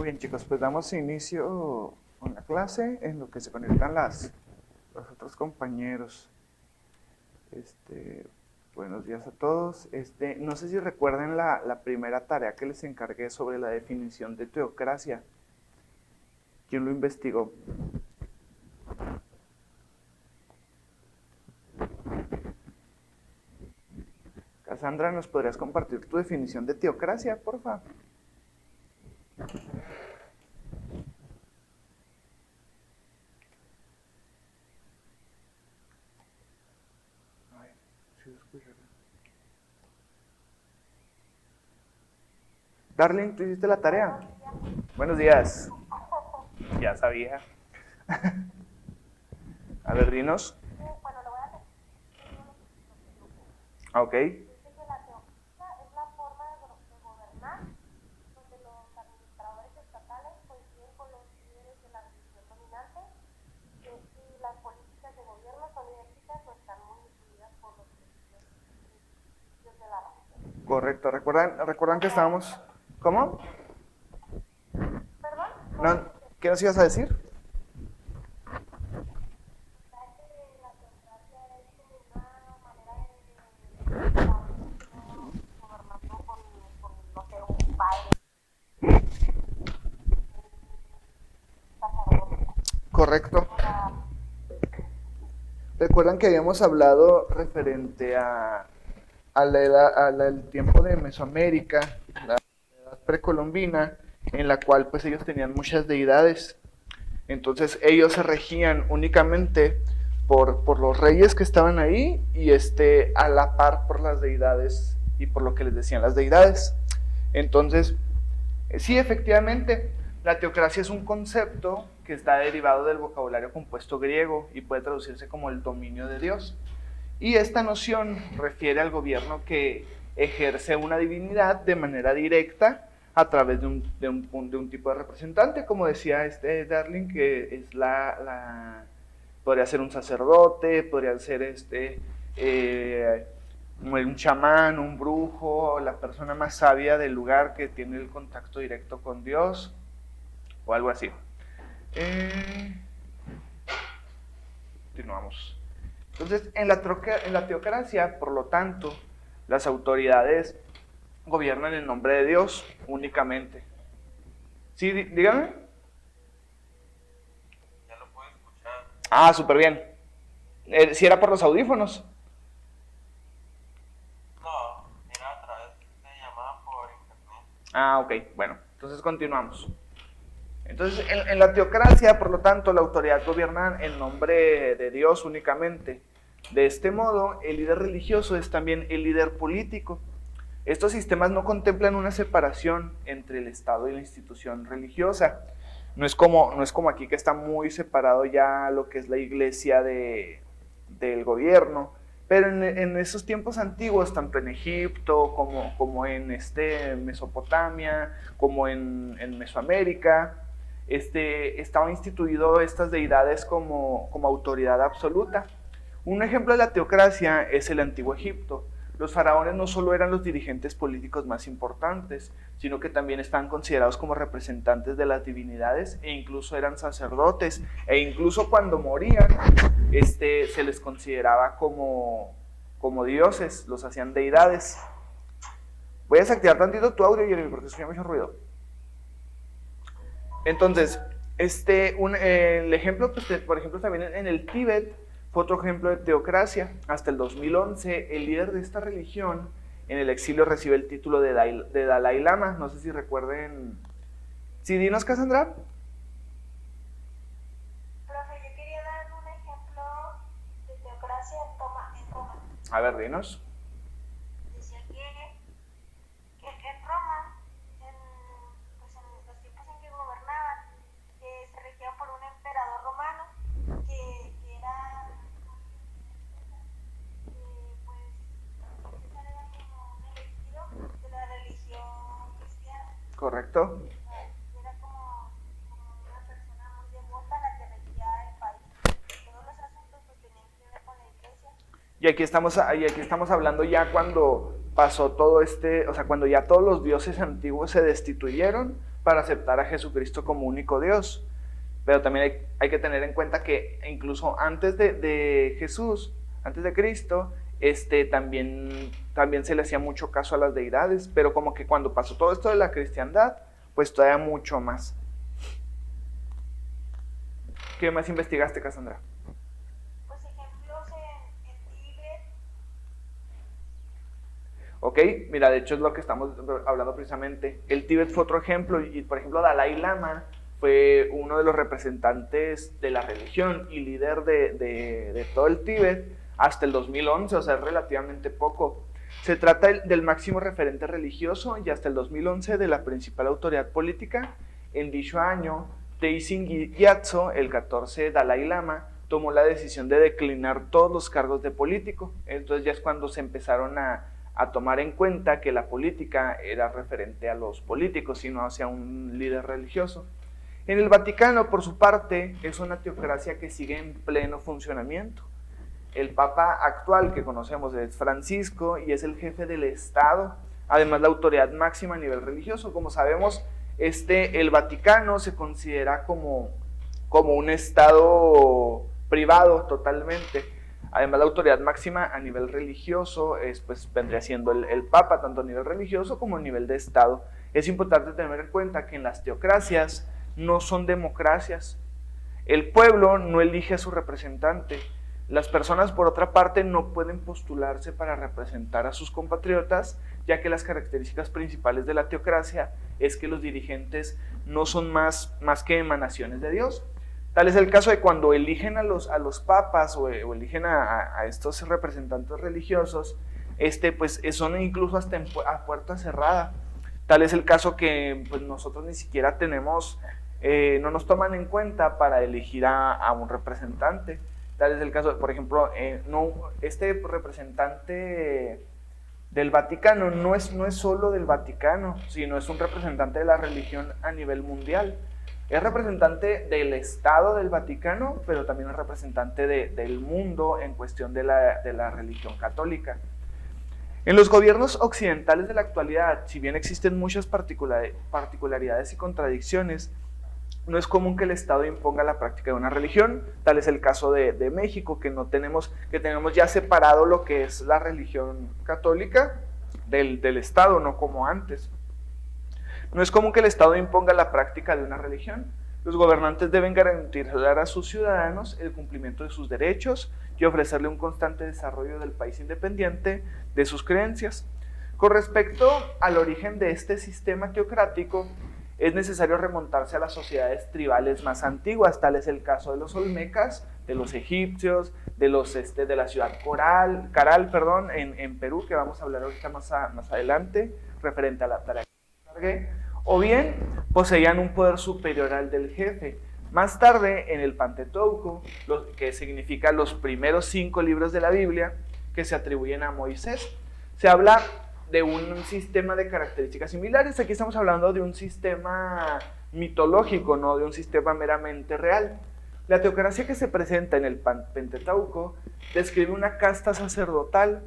Muy bien, chicos, pues damos inicio con la clase en lo que se conectan los otros compañeros. Buenos días a todos. No sé si recuerden la primera tarea que les encargué sobre la definición de teocracia. ¿Quién lo investigó? Cassandra, ¿nos podrías compartir tu definición de teocracia, por favor? Darling, ¿tú hiciste la tarea? Buenos días. Ya sabía. A ver, dinos. Bueno, lo voy a hacer. Ok. Dice que la teocracia es la forma de gobernar donde los administradores estatales coinciden con los líderes de la religión dominante y las políticas de gobierno son idénticas o están muy influidas por los principios de la religión. Correcto. ¿Recuerdan que estábamos? ¿Cómo? ¿Perdón? No, ¿qué nos ibas a decir? Correcto. ¿Recuerdan que habíamos hablado referente al tiempo de Mesoamérica, la edad precolombina, en la cual pues ellos tenían muchas deidades? Entonces ellos se regían únicamente por los reyes que estaban ahí y a la par por las deidades y por lo que les decían las deidades. Entonces, sí, efectivamente, la teocracia es un concepto que está derivado del vocabulario compuesto griego y puede traducirse como el dominio de Dios. Y esta noción refiere al gobierno que ejerce una divinidad de manera directa a través de un tipo de representante, como decía Darling, que es podría ser un sacerdote, podría ser un chamán, un brujo, la persona más sabia del lugar que tiene el contacto directo con Dios, o algo así. Continuamos. Entonces, en la teocracia, por lo tanto, las autoridades gobiernan en nombre de Dios únicamente. ¿Sí? Dígame. Ya lo puedo escuchar. Ah, súper bien. ¿Sí era por los audífonos? No, era a través de llamada por internet. Ah, ok. Bueno, entonces continuamos. Entonces, en la teocracia, por lo tanto, la autoridad gobierna en nombre de Dios únicamente. De este modo, el líder religioso es también el líder político. Estos sistemas no contemplan una separación entre el Estado y la institución religiosa. No es como aquí, que está muy separado ya lo que es la iglesia del gobierno. Pero en esos tiempos antiguos, tanto en Egipto como en Mesopotamia, como en Mesoamérica, estaba instituido estas deidades como autoridad absoluta. Un ejemplo de la teocracia es el antiguo Egipto. Los faraones no solo eran los dirigentes políticos más importantes, sino que también estaban considerados como representantes de las divinidades e incluso eran sacerdotes, e incluso cuando morían se les consideraba como dioses, los hacían deidades. Voy a desactivar tantito tu audio, Jeremy, porque escucha mucho ruido. Entonces, el ejemplo, pues, por ejemplo, también en el Tíbet fue otro ejemplo de teocracia. Hasta el 2011, el líder de esta religión en el exilio recibe el título de Dalai Lama. No sé si recuerden. ¿Sí, dinos, Cassandra? Profe, yo quería dar un ejemplo de teocracia en Roma. A ver, dinos. Decía que en Roma, en los tiempos en que gobernaban, se regían por un emperador romano que era, pues, era como un elegido de la religión cristiana. Correcto. Era como una persona muy devota la que regía el país. Todos los asuntos pues tenían que ver con la iglesia. Y aquí estamos hablando ya cuando pasó todo o sea, cuando ya todos los dioses antiguos se destituyeron, para aceptar a Jesucristo como único Dios. Pero también hay que tener en cuenta que incluso antes de Jesús, antes de Cristo, también se le hacía mucho caso a las deidades, pero como que cuando pasó todo esto de la cristiandad, pues todavía mucho más. ¿Qué más investigaste, Cassandra? Pues ejemplos en Tíbet. Ok, mira, de hecho es lo que estamos hablando precisamente. El Tíbet fue otro ejemplo, y por ejemplo Dalai Lama fue uno de los representantes de la religión y líder de todo el Tíbet hasta el 2011, o sea, es relativamente poco. Se trata del máximo referente religioso y hasta el 2011 de la principal autoridad política. En dicho año, Tenzin Gyatso, el 14 Dalai Lama, tomó la decisión de declinar todos los cargos de político. Entonces ya es cuando se empezaron a tomar en cuenta que la política era referente a los políticos y no hacia un líder religioso. En el Vaticano, por su parte, es una teocracia que sigue en pleno funcionamiento. El Papa actual que conocemos es Francisco y es el jefe del Estado, además la autoridad máxima a nivel religioso. Como sabemos, el Vaticano se considera como un Estado privado totalmente. Además, la autoridad máxima a nivel religioso vendría siendo el Papa, tanto a nivel religioso como a nivel de Estado. Es importante tener en cuenta que en las teocracias no son democracias. El pueblo no elige a su representante. Las personas, por otra parte, no pueden postularse para representar a sus compatriotas, ya que las características principales de la teocracia es que los dirigentes no son más que emanaciones de Dios. Tal es el caso de cuando eligen a los papas o eligen a estos representantes religiosos, pues son incluso hasta a puerta cerrada. Tal es el caso que pues, nosotros ni siquiera tenemos, no nos toman en cuenta para elegir a un representante. Tal es el caso, por ejemplo, este representante del Vaticano no es solo del Vaticano, sino es un representante de la religión a nivel mundial. Es representante del Estado del Vaticano, pero también es representante del mundo en cuestión de la religión católica. En los gobiernos occidentales de la actualidad, si bien existen muchas particularidades y contradicciones, no es común que el Estado imponga la práctica de una religión. Tal es el caso de México, que tenemos ya separado lo que es la religión católica del Estado, no como antes. No es común que el Estado imponga la práctica de una religión. Los gobernantes deben garantizar a sus ciudadanos el cumplimiento de sus derechos y ofrecerle un constante desarrollo del país independiente de sus creencias. Con respecto al origen de este sistema teocrático, es necesario remontarse a las sociedades tribales más antiguas. Tal es el caso de los olmecas, de los egipcios, de la ciudad Caral, en Perú, que vamos a hablar ahorita más adelante, referente a la tarea que cargué. O bien poseían un poder superior al del jefe. Más tarde, en el Pentateuco, que significa los primeros 5 libros de la Biblia, que se atribuyen a Moisés, se habla de un sistema de características similares. Aquí estamos hablando de un sistema mitológico, no de un sistema meramente real. La teocracia que se presenta en el Pentateuco describe una casta sacerdotal,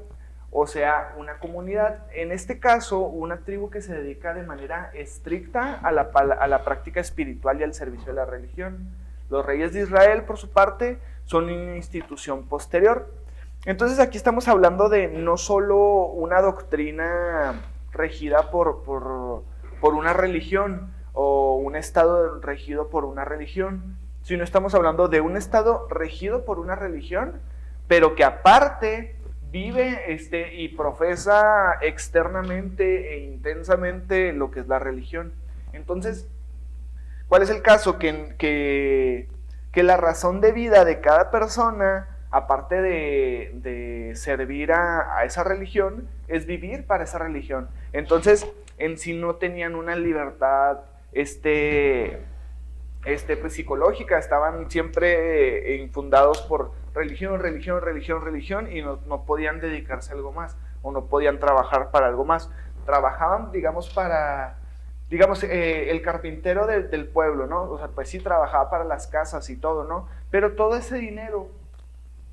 o sea, una comunidad, en este caso una tribu que se dedica de manera estricta a la práctica espiritual y al servicio de la religión. Los reyes de Israel, por su parte, son una institución posterior. Entonces aquí estamos hablando de no solo una doctrina regida por una religión o un estado regido por una religión, sino estamos hablando de un estado regido por una religión, pero que aparte vive y profesa externamente e intensamente lo que es la religión. Entonces, ¿cuál es el caso? Que la razón de vida de cada persona, aparte de servir a esa religión, es vivir para esa religión. Entonces, en sí no tenían una libertad pues, psicológica, estaban siempre infundados por religión, y no podían dedicarse a algo más, o no podían trabajar para algo más. Trabajaban, el carpintero del pueblo, ¿no? O sea, pues sí trabajaba para las casas y todo, ¿no? Pero todo ese dinero,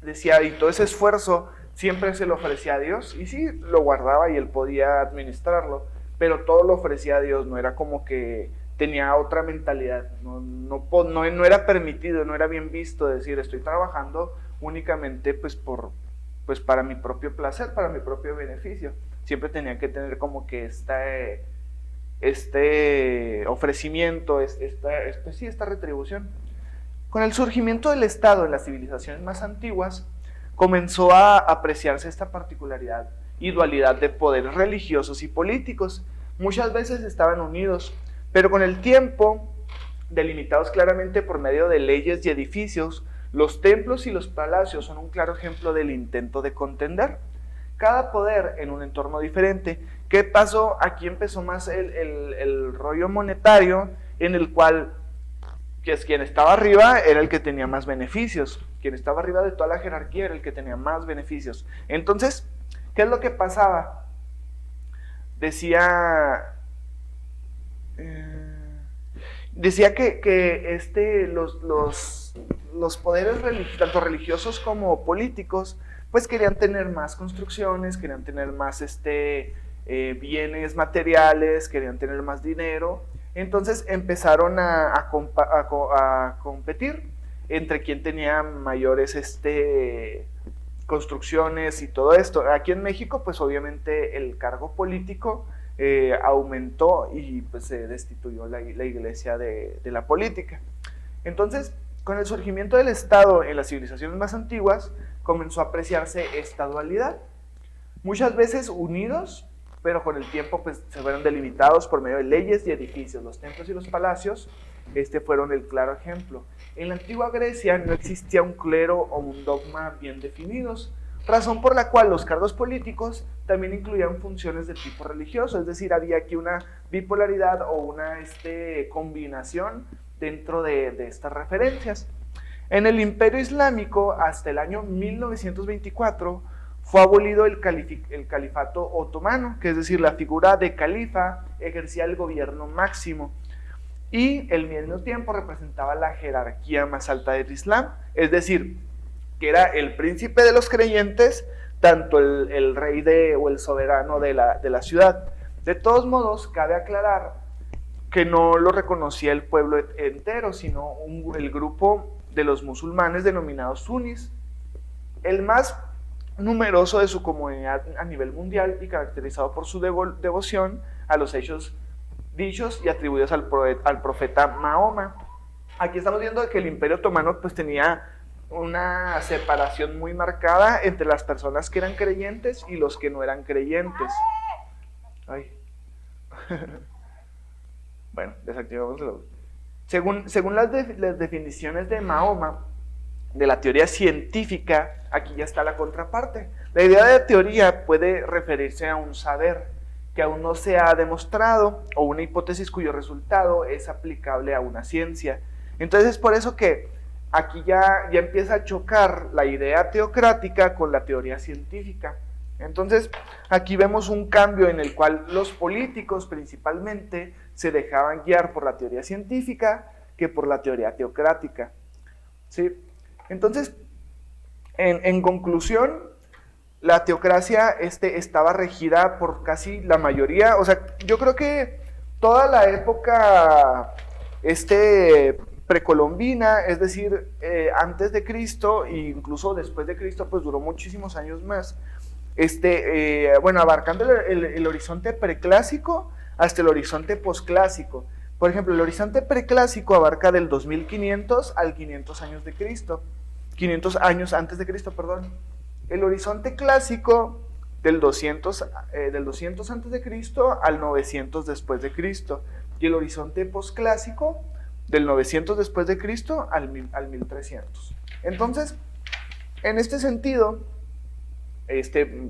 y todo ese esfuerzo siempre se lo ofrecía a Dios, y sí, lo guardaba y él podía administrarlo, pero todo lo ofrecía a Dios, no era como que tenía otra mentalidad, no era permitido, no era bien visto decir estoy trabajando únicamente pues para mi propio placer, para mi propio beneficio. Siempre tenía que tener como que este ofrecimiento, esta retribución. Con el surgimiento del Estado en las civilizaciones más antiguas, comenzó a apreciarse esta particularidad y dualidad de poderes religiosos y políticos. Muchas veces estaban unidos, pero con el tiempo, delimitados claramente por medio de leyes y edificios, los templos y los palacios son un claro ejemplo del intento de contender. Cada poder en un entorno diferente. ¿Qué pasó? Aquí empezó más el rollo monetario, en el cual quien estaba arriba era el que tenía más beneficios. Quien estaba arriba de toda la jerarquía era el que tenía más beneficios. Entonces, ¿qué es lo que pasaba? Decía que los poderes tanto religiosos como políticos pues querían tener más construcciones, querían tener más bienes materiales, querían tener más dinero. Entonces empezaron a competir entre quién tenía mayores construcciones y todo esto. Aquí en México pues obviamente el cargo político aumentó y pues se destituyó la iglesia de la política. Entonces, con el surgimiento del Estado en las civilizaciones más antiguas, comenzó a apreciarse esta dualidad. Muchas veces unidos, pero con el tiempo pues, se fueron delimitados por medio de leyes y edificios. Los templos y los palacios fueron el claro ejemplo. En la antigua Grecia no existía un clero o un dogma bien definidos, razón por la cual los cargos políticos también incluían funciones de tipo religioso, es decir, había aquí una bipolaridad o una combinación dentro de estas referencias. En el Imperio Islámico, hasta el año 1924, fue abolido el califato otomano, que es decir, la figura de califa ejercía el gobierno máximo y al mismo tiempo representaba la jerarquía más alta del Islam, es decir, que era el príncipe de los creyentes, tanto el rey o el soberano de la ciudad. De todos modos, cabe aclarar que no lo reconocía el pueblo entero, sino el grupo de los musulmanes denominados sunis, el más numeroso de su comunidad a nivel mundial y caracterizado por su devoción a los hechos dichos y atribuidos al profeta Mahoma. Aquí estamos viendo que el Imperio Otomano pues tenía una separación muy marcada entre las personas que eran creyentes y los que no eran creyentes. Ay. Bueno, desactivémoslo. Según las definiciones de Mahoma, de la teoría científica, aquí ya está la contraparte. La idea de teoría puede referirse a un saber que aún no se ha demostrado o una hipótesis cuyo resultado es aplicable a una ciencia. Entonces es por eso que aquí ya empieza a chocar la idea teocrática con la teoría científica. Entonces aquí vemos un cambio en el cual los políticos principalmente se dejaban guiar por la teoría científica que por la teoría teocrática. ¿Sí? Entonces, en conclusión, la teocracia estaba regida por casi la mayoría, o sea, yo creo que toda la época precolombina, es decir, antes de Cristo e incluso después de Cristo, pues duró muchísimos años más, bueno, abarcando el horizonte preclásico hasta el horizonte posclásico. Por ejemplo, el horizonte preclásico abarca del 2500 al 500 años de Cristo, 500 años antes de Cristo, perdón. El horizonte clásico del 200 antes de Cristo al 900 después de Cristo, y el horizonte posclásico del 900 después de Cristo al 1300. Entonces, en este sentido,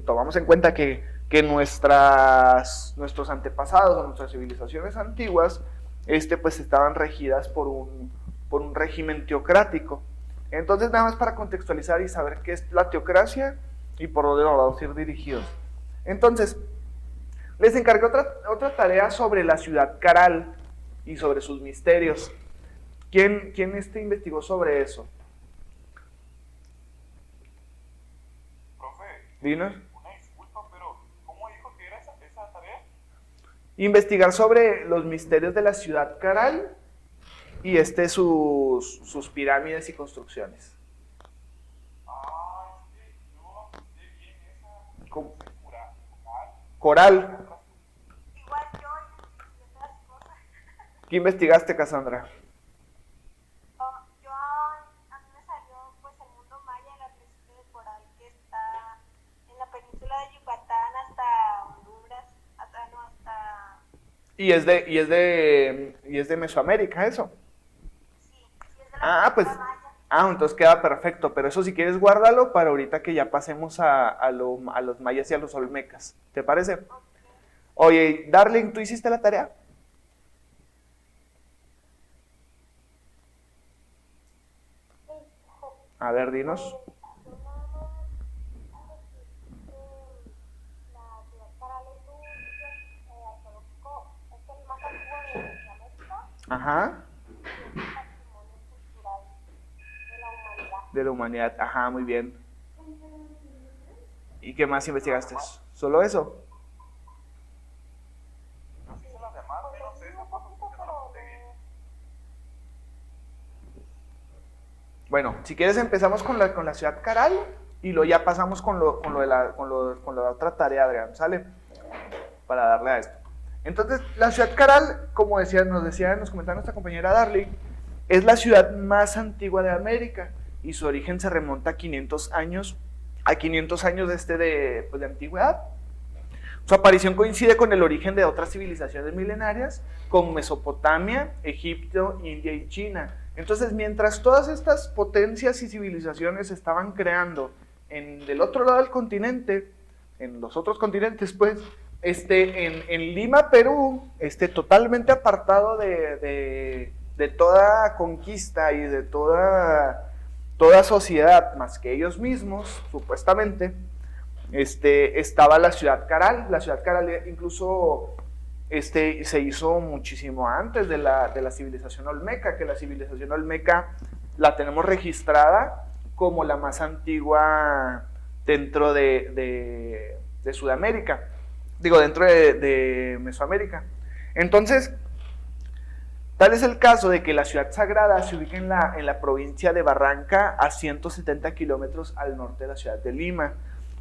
tomamos en cuenta que nuestros antepasados o nuestras civilizaciones antiguas pues estaban regidas por un régimen teocrático. Entonces, nada más para contextualizar y saber qué es la teocracia y por dónde vamos a ir dirigidos. Entonces, les encargué otra tarea sobre la ciudad Caral y sobre sus misterios. ¿Quién investigó sobre eso? Profe, Dinos. una disculpa, pero ¿cómo dijo que era esa tarea? investigar sobre los misterios de la ciudad Caral y sus pirámides y construcciones. ¿Cómo? Coral. Igual yo y otras cosas. ¿Qué investigaste, Cassandra? Yo, a mí me salió pues el mundo maya, el arrecife de coral que está en la península de Yucatán hasta Honduras, hasta Y es de Mesoamérica, eso. sí, es de la Pues, península maya. entonces queda perfecto, pero eso si quieres guárdalo para ahorita que ya pasemos a los mayas y a los olmecas. ¿Te parece? Ok. Oye, Darling, ¿tú hiciste la tarea? A ver, dinos. Yo nada más a decir que la ciudad Caral es un sitio arqueológico, es el más antiguo de América Ajá, y es un patrimonio cultural de la humanidad. de la humanidad. Ajá, muy bien. ¿Y qué más investigaste? ¿Solo eso? Hice las demás, menos Sí, eso, un porque poquito, no pero lo no. apunté bien. Bueno, si quieres empezamos con la ciudad Caral y luego ya pasamos con la otra tarea, Adrián, ¿sale? Para darle a esto. Entonces, la ciudad Caral, como nos comentaba nuestra compañera Darling, es la ciudad más antigua de América y su origen se remonta a 500 años de antigüedad. Su aparición coincide con el origen de otras civilizaciones milenarias, como Mesopotamia, Egipto, India y China. Entonces, mientras todas estas potencias y civilizaciones se estaban creando del otro lado del continente, en los otros continentes, pues, en Lima, Perú, totalmente apartado de toda conquista y de toda sociedad, más que ellos mismos, supuestamente, estaba la ciudad Caral. La ciudad Caral incluso se hizo muchísimo antes de la civilización olmeca, que la civilización olmeca la tenemos registrada como la más antigua dentro de Sudamérica, digo, dentro de Mesoamérica. Entonces, tal es el caso de que la ciudad sagrada se ubica en la provincia de Barranca, a 170 kilómetros al norte de la ciudad de Lima,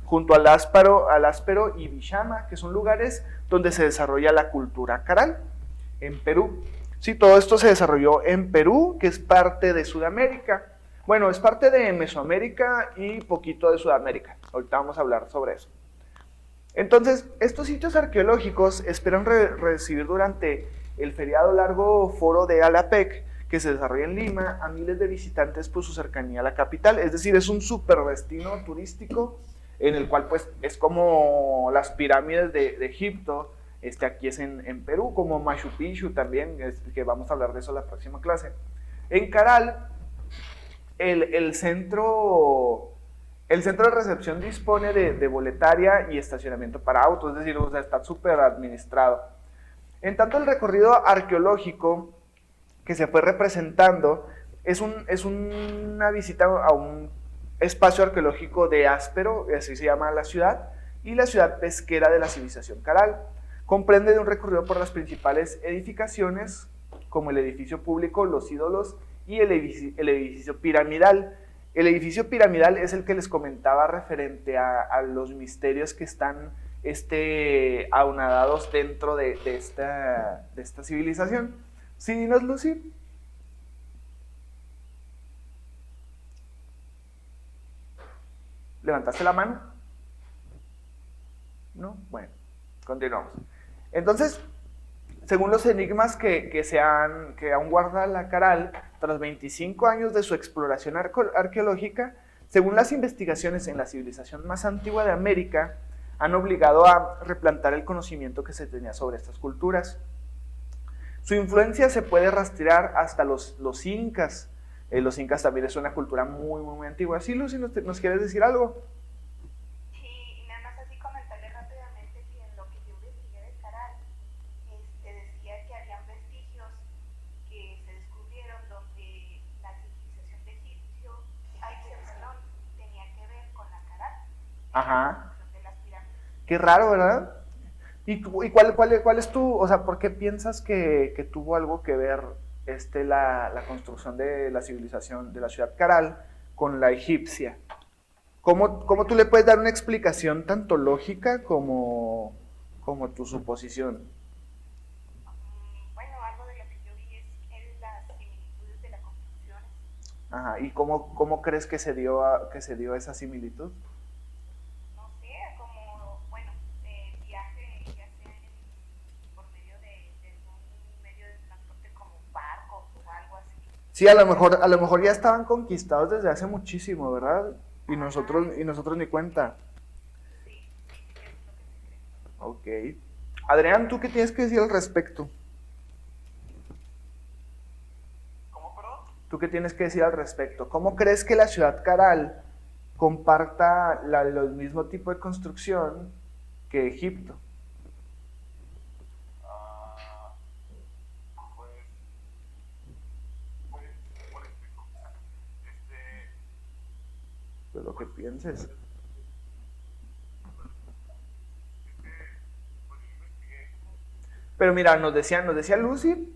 junto al Áspero y Villama, que son lugares donde se desarrolla la cultura caral, en Perú. Sí, todo esto se desarrolló en Perú, que es parte de Sudamérica. Bueno, es parte de Mesoamérica y poquito de Sudamérica. Ahorita vamos a hablar sobre eso. Entonces, estos sitios arqueológicos esperan recibir durante el feriado largo foro de Alapec, que se desarrolla en Lima, a miles de visitantes por su cercanía a la capital. Es decir, es un super destino turístico en el cual pues es como las pirámides de Egipto, aquí es en Perú, como Machu Picchu también, que vamos a hablar de eso en la próxima clase. En Caral, el centro de recepción dispone de boletaria y estacionamiento para autos, es decir, o sea, está súper administrado. En tanto, el recorrido arqueológico que se fue representando es una visita a un espacio arqueológico de Áspero, así se llama la ciudad, y la ciudad pesquera de la civilización Caral. Comprende de un recorrido por las principales edificaciones, como el edificio público, los ídolos y el edificio piramidal. El edificio piramidal es el que les comentaba referente a los misterios que están aunadados dentro de esta civilización. ¿Sí, dinos, Lucy? ¿Levantaste la mano? ¿No? Bueno, continuamos. Entonces, según los enigmas que aún guarda la Caral, tras 25 años de su exploración arqueológica, según las investigaciones en la civilización más antigua de América, han obligado a replantar el conocimiento que se tenía sobre estas culturas. Su influencia se puede rastrear hasta los incas. Los incas también es una cultura muy, muy, muy antigua. Sí, Lucy, ¿nos quieres decir algo? Sí, nada más así comentarle rápidamente que en lo que yo investigué de Caral, decía que habían vestigios que se descubrieron donde la civilización de Egipto tenía que ver con la Caral, Ajá. de las pirámides. Qué raro, ¿verdad? ¿Y cuál es tu, o sea, por qué piensas que tuvo algo que ver la construcción de la civilización de la ciudad Caral con la egipcia? ¿Cómo tú le puedes dar una explicación tanto lógica como tu suposición? Bueno, algo de lo que yo vi es las similitudes de las construcciones. Ajá, ¿y cómo crees que se dio esa similitud? No sé, como, bueno, viaje ya sea por medio de un medio de transporte como barcos o algo así. Sí, a lo mejor ya estaban conquistados desde hace muchísimo, ¿verdad? Y nosotros ni cuenta. Sí, sí, es lo que se cree. Ok. Adrián, ¿tú qué tienes que decir al respecto? ¿Cómo, perdón? ¿Tú qué tienes que decir al respecto? ¿Cómo crees que la ciudad Caral comparta el mismo tipo de construcción que Egipto? Ah, pues, pues, ¿cómo le explico? Este, De lo que pienses. pues yo investigué. Pero mira, nos decía Lucy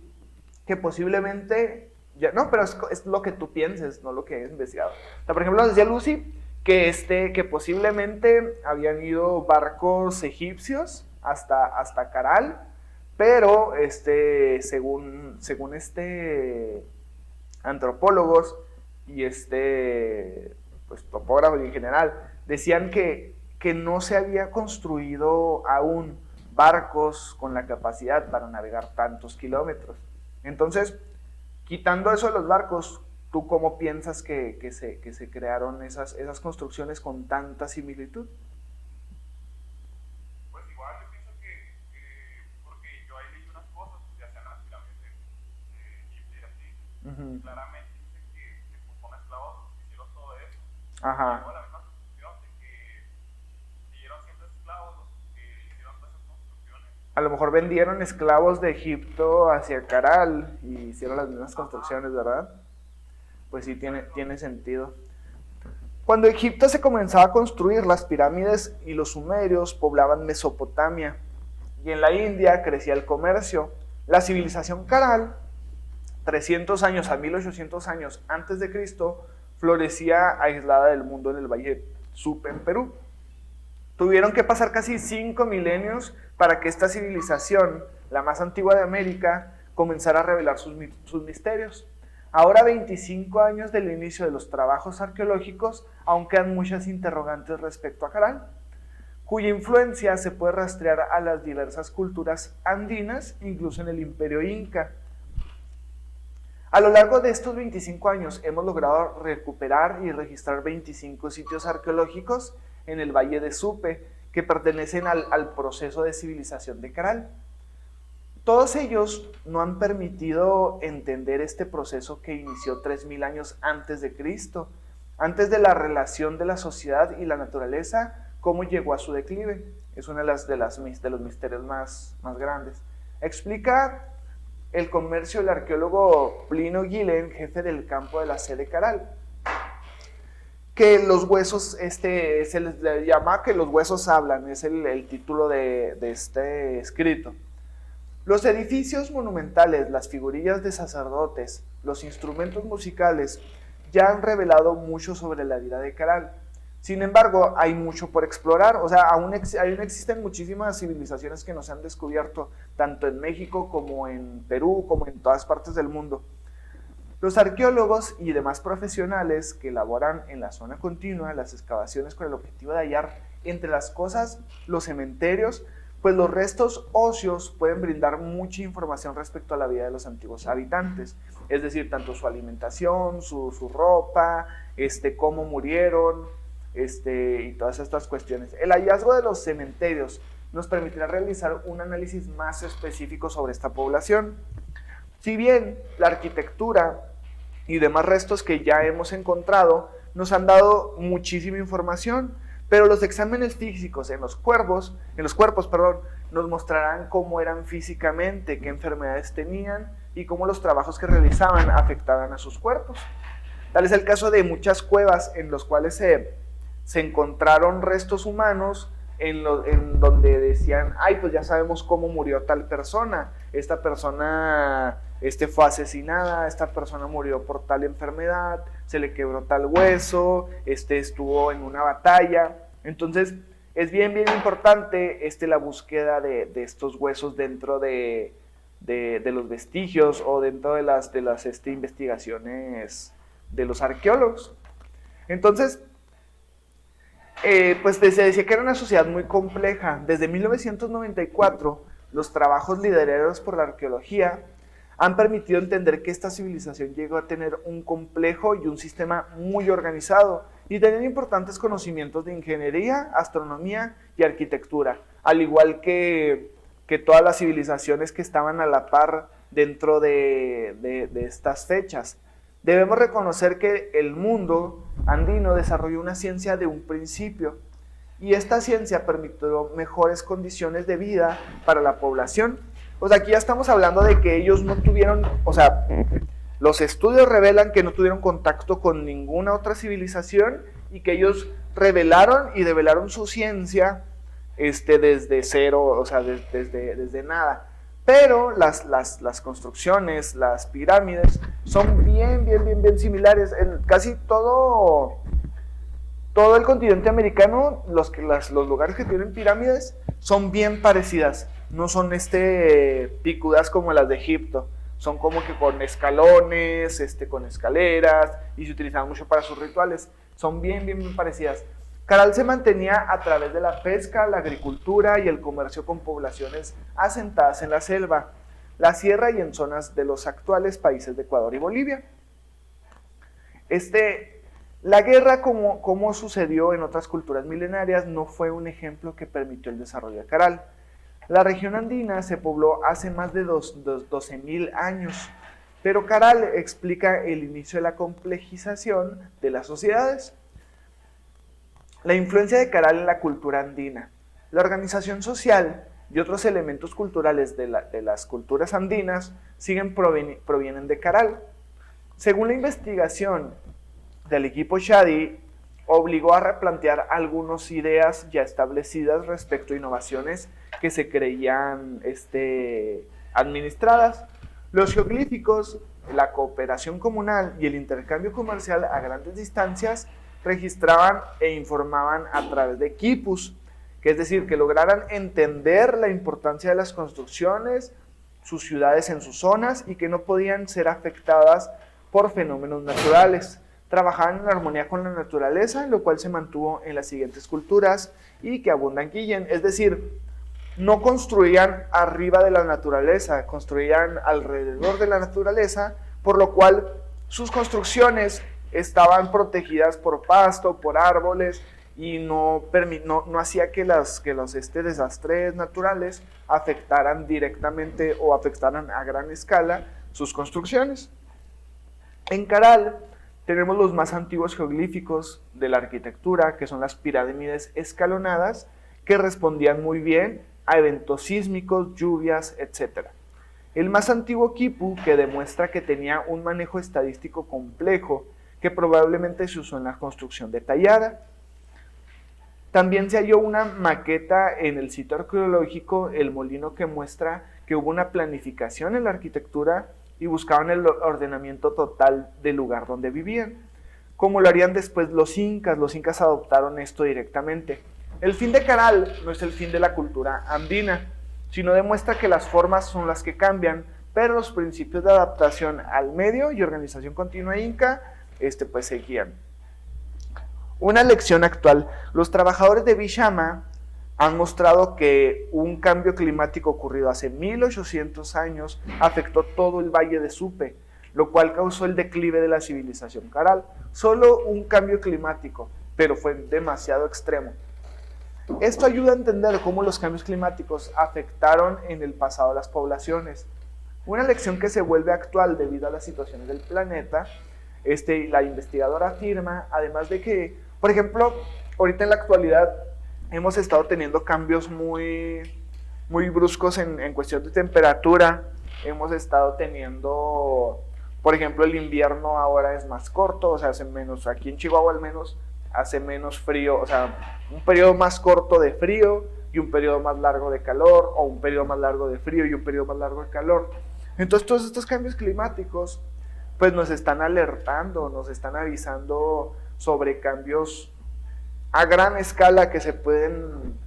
que posiblemente, no, pero es lo que tú pienses, no lo que hayas investigado. O sea, por ejemplo, nos decía Lucy que posiblemente habían ido barcos egipcios hasta Caral, pero según antropólogos y pues topógrafos en general, decían que no se había construido aún barcos con la capacidad para navegar tantos kilómetros. Entonces, quitando eso de los barcos, ¿tú cómo piensas que se crearon esas construcciones con tanta similitud? Pues igual yo pienso porque yo ahí leí unas cosas, ya sean las pirámides de Egipto y así, Ujú. claramente dice que pues, con esclavos hicieron todo eso. Ajá. Llegó a la misma conclusión de que siguieron siendo esclavos los que hicieron todas esas construcciones. A lo mejor vendieron esclavos de Egipto hacia Caral y hicieron las mismas construcciones, ¿verdad? Pues sí, tiene sentido. Cuando Egipto se comenzaba a construir, las pirámides y los sumerios poblaban Mesopotamia y en la India crecía el comercio. La civilización Caral, 300 años a 1800 años antes de Cristo, florecía aislada del mundo en el Valle Supe en Perú. Tuvieron que pasar casi 5 milenios para que esta civilización, la más antigua de América, comenzara a revelar sus misterios. Ahora, 25 años del inicio de los trabajos arqueológicos, aún quedan muchas interrogantes respecto a Caral, cuya influencia se puede rastrear a las diversas culturas andinas, incluso en el Imperio Inca. A lo largo de estos 25 años hemos logrado recuperar y registrar 25 sitios arqueológicos en el Valle de Supe que pertenecen al proceso de civilización de Caral. Todos ellos no han permitido entender este proceso que inició 3000 años antes de Cristo, antes de la relación de la sociedad y la naturaleza, cómo llegó a su declive. Es uno de los misterios más grandes. Explica el comercio el arqueólogo Plinio Guilén, jefe del campo de la sede Caral, que los huesos, se les llama que los huesos hablan, es el título de este escrito. Los edificios monumentales, las figurillas de sacerdotes, los instrumentos musicales ya han revelado mucho sobre la vida de Caral. Sin embargo, hay mucho por explorar, o sea, aún existen muchísimas civilizaciones que no se han descubierto, tanto en México como en Perú, como en todas partes del mundo. Los arqueólogos y demás profesionales que elaboran en la zona continua las excavaciones con el objetivo de hallar entre las cosas los cementerios, pues los restos óseos pueden brindar mucha información respecto a la vida de los antiguos habitantes, es decir, tanto su alimentación, su ropa, cómo murieron, y todas estas cuestiones. El hallazgo de los cementerios nos permitirá realizar un análisis más específico sobre esta población. Si bien la arquitectura y demás restos que ya hemos encontrado nos han dado muchísima información, pero los exámenes físicos en los cuerpos, nos mostrarán cómo eran físicamente, qué enfermedades tenían y cómo los trabajos que realizaban afectaban a sus cuerpos. Tal es el caso de muchas cuevas en los cuales se encontraron restos humanos en donde decían, ay, pues ya sabemos cómo murió tal persona, esta persona fue asesinada, esta persona murió por tal enfermedad, se le quebró tal hueso, estuvo en una batalla. Entonces es bien, bien importante la búsqueda de estos huesos dentro de los vestigios o dentro de las investigaciones de los arqueólogos. Entonces, pues se decía que era una sociedad muy compleja. Desde 1994, los trabajos liderados por la arqueología han permitido entender que esta civilización llegó a tener un complejo y un sistema muy organizado y tenían importantes conocimientos de ingeniería, astronomía y arquitectura, al igual que todas las civilizaciones que estaban a la par dentro de estas fechas. Debemos reconocer que el mundo andino desarrolló una ciencia de un principio y esta ciencia permitió mejores condiciones de vida para la población. O sea, aquí ya estamos hablando de que ellos no tuvieron, o sea, los estudios revelan que no tuvieron contacto con ninguna otra civilización y que ellos revelaron y develaron su ciencia desde cero, o sea, desde nada. Pero las construcciones, las pirámides, son bien similares. En casi todo el continente americano, los lugares que tienen pirámides son bien parecidas. No son picudas como las de Egipto. Son como que con escalones, con escaleras, y se utilizaban mucho para sus rituales. Son bien parecidas. Caral se mantenía a través de la pesca, la agricultura y el comercio con poblaciones asentadas en la selva, la sierra y en zonas de los actuales países de Ecuador y Bolivia. La guerra, como sucedió en otras culturas milenarias, no fue un ejemplo que permitió el desarrollo de Caral. La región andina se pobló hace más de 12.000 años, pero Caral explica el inicio de la complejización de las sociedades. La influencia de Caral en la cultura andina. La organización social y otros elementos culturales de las culturas andinas provienen de Caral. Según la investigación del equipo Shadi, obligó a replantear algunas ideas ya establecidas respecto a innovaciones que se creían administradas. Los geoglíficos, la cooperación comunal y el intercambio comercial a grandes distancias registraban e informaban a través de quipus, que es decir, que lograran entender la importancia de las construcciones, sus ciudades en sus zonas y que no podían ser afectadas por fenómenos naturales. Trabajaban en armonía con la naturaleza, lo cual se mantuvo en las siguientes culturas y que abundan Guillén, es decir, no construían arriba de la naturaleza, construían alrededor de la naturaleza, por lo cual sus construcciones estaban protegidas por pasto, por árboles, y no hacía que los desastres naturales afectaran directamente o afectaran a gran escala sus construcciones. En Caral tenemos los más antiguos geoglíficos de la arquitectura, que son las pirámides escalonadas, que respondían muy bien a eventos sísmicos, lluvias, etc. El más antiguo quipu, que demuestra que tenía un manejo estadístico complejo, que probablemente se usó en la construcción detallada. También se halló una maqueta en el sitio arqueológico El Molino, que muestra que hubo una planificación en la arquitectura y buscaban el ordenamiento total del lugar donde vivían, como lo harían después los incas adoptaron esto directamente. El fin de Caral no es el fin de la cultura andina, sino demuestra que las formas son las que cambian, pero los principios de adaptación al medio y organización continua inca pues seguían. Una lección actual: los trabajadores de Bishama han mostrado que un cambio climático ocurrido hace 1800 años afectó todo el valle de Supe, lo cual causó el declive de la civilización Caral. Solo un cambio climático, pero fue demasiado extremo. Esto ayuda a entender cómo los cambios climáticos afectaron en el pasado a las poblaciones. Una lección que se vuelve actual debido a las situaciones del planeta. La investigadora afirma, además de que, por ejemplo, ahorita en la actualidad hemos estado teniendo cambios muy bruscos en cuestión de temperatura. Hemos estado teniendo, por ejemplo, el invierno ahora es más corto, o sea, hace menos, aquí en Chihuahua al menos, hace menos frío, o sea, un periodo más corto de frío, y un periodo más largo de calor, o un periodo más largo de frío y un periodo más largo de calor. Entonces todos estos cambios climáticos pues nos están alertando, nos están avisando sobre cambios a gran escala que pueden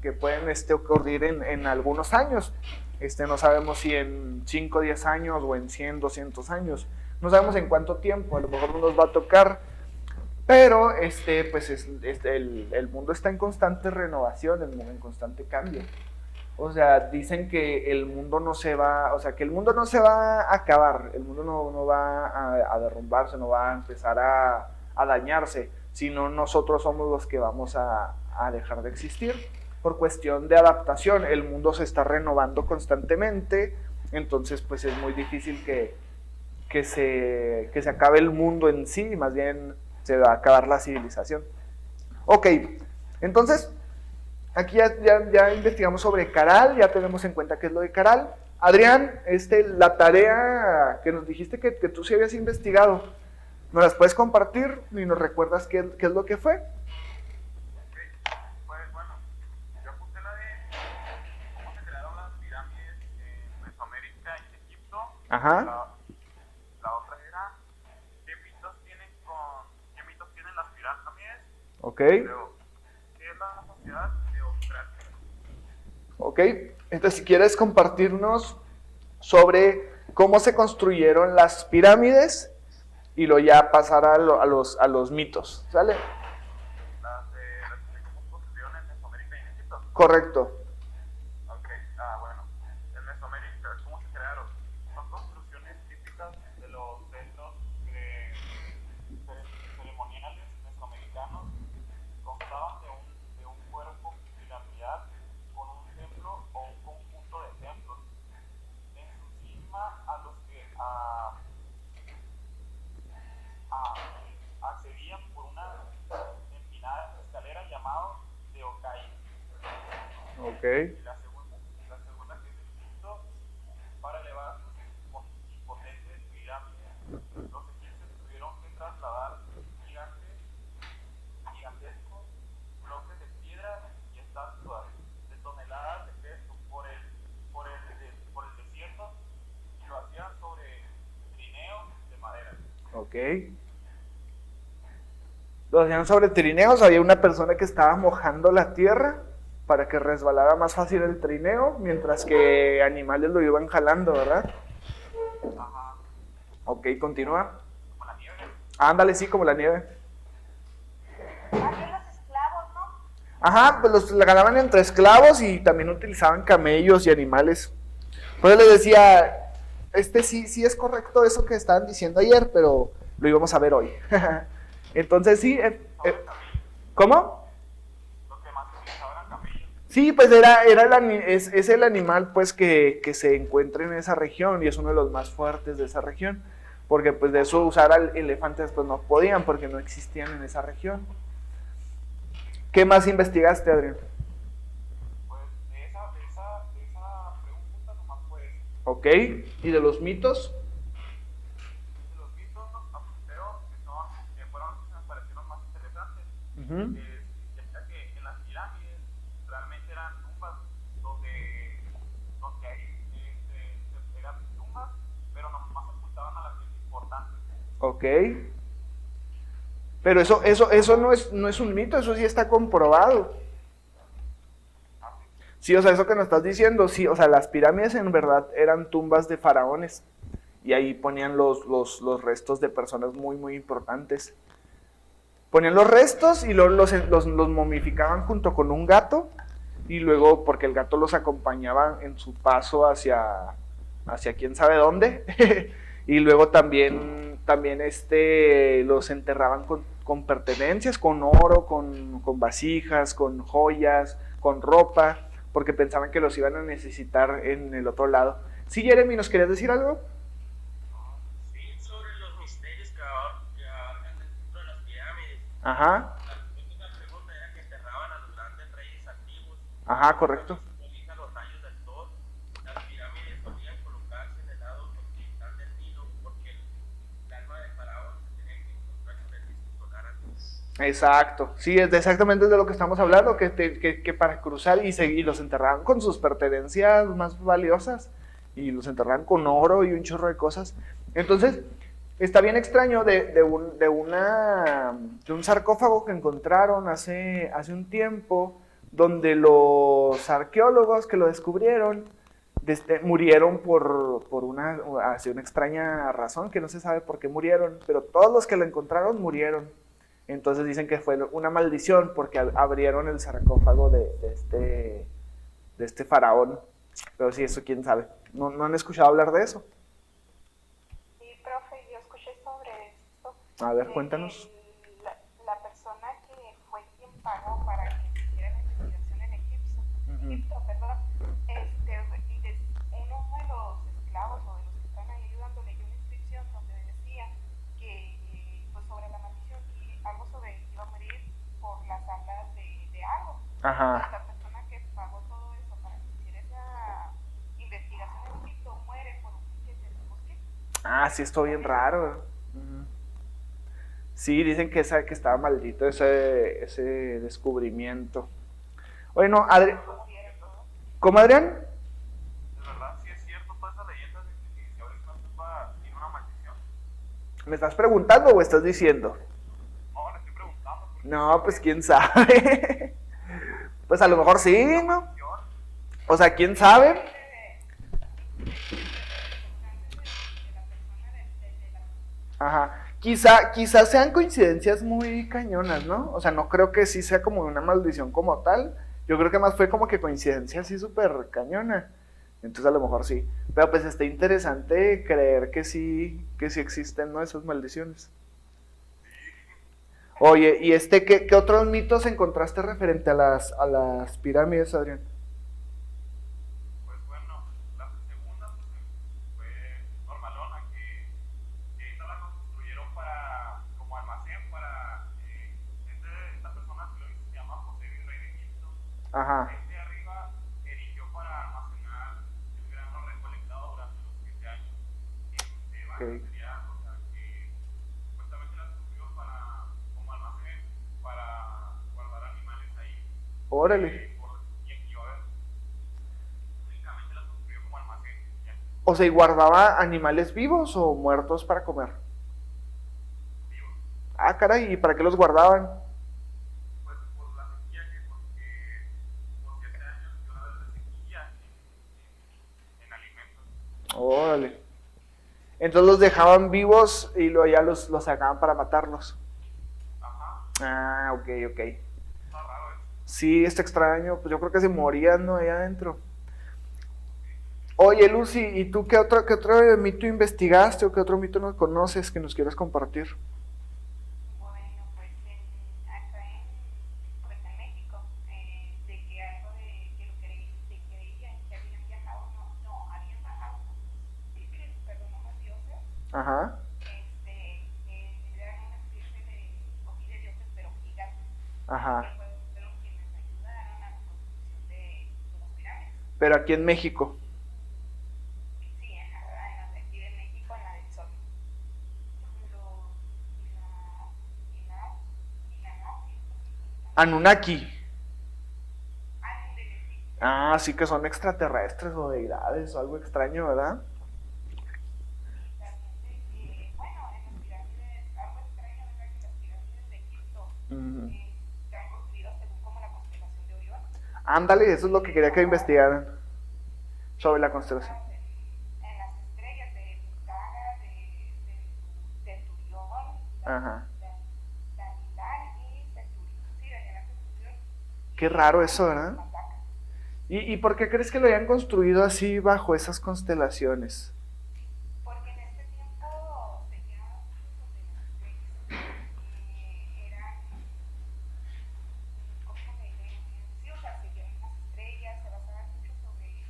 ocurrir en algunos años. No sabemos si en 5 o 10 años o en 100, 200 años. No sabemos en cuánto tiempo, a lo mejor no nos va a tocar, pero el mundo está en constante renovación, en constante cambio. O sea, dicen que el mundo no se va, o sea, que el mundo no se va a acabar, el mundo no va a derrumbarse, no va a empezar a dañarse, sino nosotros somos los que vamos a dejar de existir. Por cuestión de adaptación, el mundo se está renovando constantemente, entonces pues es muy difícil que se acabe el mundo en sí, más bien se va a acabar la civilización. Ok, entonces aquí ya investigamos sobre Caral, ya tenemos en cuenta qué es lo de Caral. Adrián, la tarea que nos dijiste que tú sí habías investigado, ¿nos las puedes compartir y nos recuerdas qué es lo que fue? Pues bueno, yo apunté la de cómo se crearon las pirámides en Mesoamérica y en Egipto. Ajá. La otra era qué mitos tienen las pirámides. Ok. Luego, ¿qué es la sociedad de Australia? Ok, entonces si quieres compartirnos sobre cómo se construyeron las pirámides y luego ya pasar a los mitos, ¿sale? Las de cómo se construyeron en Mesoamérica y en Egipto. Correcto. Ok, bueno, en Mesoamérica, ¿cómo se crearon? Son construcciones típicas de los centros ceremoniales mesoamericanos. Constaban de un cuerpo piramidal con un templo o un conjunto de templos. En su cima a los que accedían por una empinada escalera llamada Teokai. Ok. Y la segunda que es el quinto, para elevar sus impotentes pirámides, los egipcios tuvieron que trasladar gigantescos bloques de piedra y estatuas de toneladas de peso por el desierto, y lo hacían sobre trineos de madera. Ok. Lo hacían sobre trineos, había una persona que estaba mojando la tierra para que resbalara más fácil el trineo, mientras que animales lo iban jalando, ¿verdad? Ajá. Ok, continúa. Como la nieve. Ándale, sí, como la nieve. Había los esclavos, ¿no? Ajá, pues la ganaban entre esclavos y también utilizaban camellos y animales. Pues les decía, sí es correcto eso que estaban diciendo ayer, pero lo íbamos a ver hoy. Entonces sí, ¿cómo? Lo que más utilizaban eran camellos. Sí, pues es el animal pues que se encuentra en esa región y es uno de los más fuertes de esa región, porque pues de eso usar elefantes pues no podían porque no existían en esa región. ¿Qué más investigaste, Adrián? Pues de esa pregunta nomás fue eso. Ok, ¿y de los mitos? De los mitos apunteros que fueron los que me parecieron más interesantes. Ya que en las pirámides realmente eran tumbas donde eran tumbas, pero nomás ocultaban a la gente importante. Ok. Pero eso no es un mito, eso sí está comprobado. Sí, o sea, eso que nos estás diciendo, sí, o sea, las pirámides en verdad eran tumbas de faraones y ahí ponían los restos de personas muy, muy importantes. Ponían los restos y luego los momificaban junto con un gato y luego, porque el gato los acompañaba en su paso hacia quién sabe dónde, y luego también los enterraban con pertenencias, con oro, con vasijas, con joyas, con ropa, porque pensaban que los iban a necesitar en el otro lado. Sí, Jeremy, ¿nos querías decir algo? Sí, sobre los misterios que abarcan dentro de las pirámides. Ajá. La única pregunta era que enterraban a los grandes reyes antiguos. Ajá, correcto. Simboliza los rayos del sol. Las pirámides solían colocarse en el lado occidental del Nilo porque el alma de faraón se tenía que encontrar con el disco solar antes. Exacto, sí, es exactamente de lo que estamos hablando, que para cruzar y los enterraban con sus pertenencias más valiosas, y los enterraban con oro y un chorro de cosas. Entonces, está bien extraño de un sarcófago que encontraron hace un tiempo, donde los arqueólogos que lo descubrieron murieron por así una extraña razón, que no se sabe por qué murieron, pero todos los que lo encontraron murieron. Entonces dicen que fue una maldición porque abrieron el sarcófago de este faraón. Pero sí, eso quién sabe. ¿No han escuchado hablar de eso? Sí, profe, yo escuché sobre esto. A ver, cuéntanos. La persona que fue quien pagó para que se hiciera la investigación en Egipto, perdón, uno de los esclavos o de los que están ahí ayudando leyó una inscripción donde decía que pues sobre la maldición y algo sobre que iba a morir por las alas de algo. Ajá. Entonces, la persona que pagó todo eso para que hiciera esa investigación en Egipto muere por un pinche mosquito. Ah, sí, esto bien raro. Sí, dicen que estaba maldito ese descubrimiento. Oye, no, ¿cómo, Adrián? De verdad, sí es cierto toda esa leyenda de que si abres una tumba tiene una maldición. ¿Me estás preguntando o estás diciendo? No, le estoy preguntando. No, pues quién sabe. Pues a lo mejor sí, ¿no? O sea, quién sabe. Ajá. Quizá sean coincidencias muy cañonas, ¿no? O sea, no creo que sí sea como una maldición como tal. Yo creo que más fue como que coincidencia así súper cañona. Entonces a lo mejor sí. Pero pues está interesante creer que sí existen, ¿no? Esas maldiciones. Oye, ¿y qué otros mitos encontraste referente a las pirámides, Adrián? Pues bueno, la segunda pues, fue normalona, que esta la construyeron como almacén para esta persona que lo hizo, se llama José Virrey de Egipto. Ajá. Este de arriba erigió para almacenar el grano recolectado durante los 7 años de Ok. cereal, o sea que supuestamente la construyó como almacén para guardar animales ahí. Órale. Y aquí va a ver, únicamente la construyó como almacén. Ya. O sea, ¿y guardaba animales vivos o muertos para comer? Vivos. Ah, caray, ¿y para qué los guardaban? Pues por la sequía porque por 7 años iba a haber de sequía en alimentos. Órale. Entonces los dejaban vivos y luego ya los sacaban para matarlos. Ajá, Ah, ok. está raro eso. Sí, está extraño. Pues yo creo que se morían, ¿no? Ahí adentro. Oye, Lucy, ¿y tú qué otro mito investigaste o qué otro mito nos conoces que nos quieras compartir? Bueno, pues pues en México, de que algo de que de creían que habían viajado, habían bajado, perdón, unos dioses, Ajá. eran una especie de dioses, pero gigantes, Ajá. que fueron quienes ayudaron a la construcción de las pirámides. Pero aquí en México. Sí, aquí de México, en la del Sol. Anunnaki. Ah, sí que son extraterrestres o deidades o algo extraño, ¿verdad? Bueno, en las pirámides, algo extraño es que las pirámides de Egipto están construidas según como la constelación de Orión. Ándale, eso es lo que quería que investigaran sobre la constelación. En las estrellas de Picada, de Centurión, Ajá. Danilal y Centurión. Sí, Daniel Centurión. Qué raro eso, ¿verdad? ¿Y por qué crees que lo hayan construido así bajo esas constelaciones? Porque en este tiempo tenían sobre las estrellas eran, ¿cómo le diré? Sí, o sea, seguían las estrellas, se basaban mucho sobre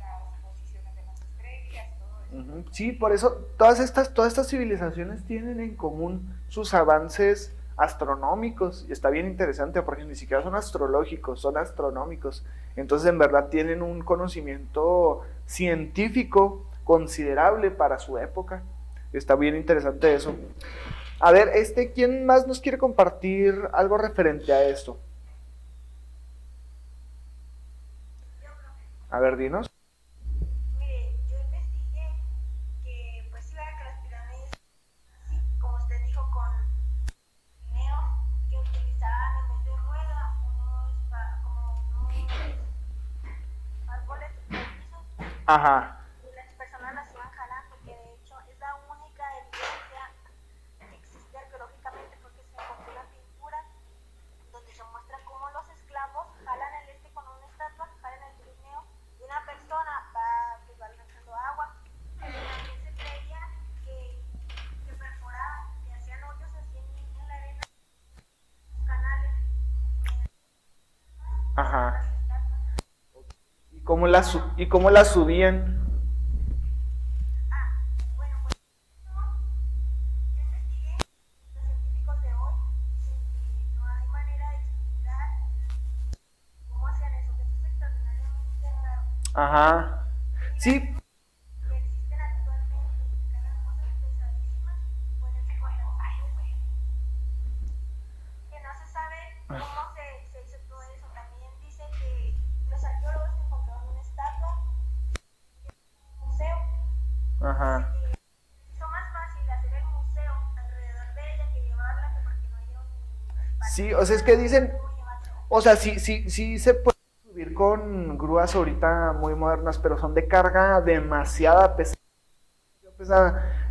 las posiciones de las estrellas, todo eso. Sí, por eso todas estas civilizaciones tienen en común sus avances astronómicos, y está bien interesante porque ni siquiera son astrológicos, son astronómicos. Entonces en verdad tienen un conocimiento científico considerable para su época. Está bien interesante eso. A ver, ¿quién más nos quiere compartir algo referente a esto? A ver, dinos. Mire, yo investigué que, pues sí, que las pirámides, sí, como usted dijo, con trineos que utilizaban en vez de rueda como unos árboles precisos Ajá. y las personas las iban jalando, que de hecho es la única evidencia que existe arqueológicamente porque se encontró una pintura donde se muestra cómo los esclavos jalan con una estatua, jalan el trineo y una persona va lanzando agua. También se creía que perforaban, que hacían hoyos así en la arena, canales, Ajá. las estatuas. ¿Y cómo la subían? Bueno, pues yo investigué, los científicos de hoy dicen que no hay manera de explicar cómo hacían eso, que eso es extraordinariamente raro. Ajá. Sí, Que existen actualmente, que cargan cosas pesadísimas, pueden ser contaminantes, que no se sabe cómo se hizo todo eso. También dice que los arqueólogos que encontraron una estatua en un museo, ajá. dice que hizo más fácil hacer el museo alrededor de ella que llevarla, que porque no hay un Sí, o sea, es que dicen, o sea, sí se puede subir con grúas ahorita muy modernas, pero son de carga demasiada pesada.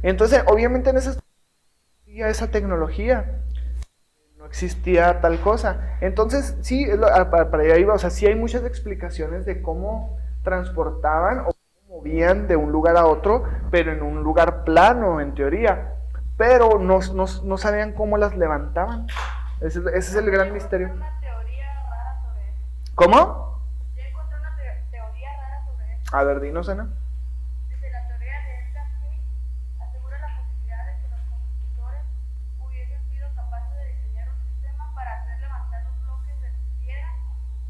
Entonces, obviamente en esa tecnología no existía tal cosa. Entonces, sí, para allá iba, o sea, sí hay muchas explicaciones de cómo transportaban o cómo movían de un lugar a otro, pero en un lugar plano, en teoría. Pero no sabían cómo las levantaban. Ese es el gran misterio. una teoría rara sobre eso. ¿Cómo? Yo encontré una teoría rara sobre eso. A ver, dinos, Ana. Desde la teoría de Edgar Cayce asegura la posibilidad de que los constructores hubiesen sido capaces de diseñar un sistema para hacer levantar los bloques de piedra,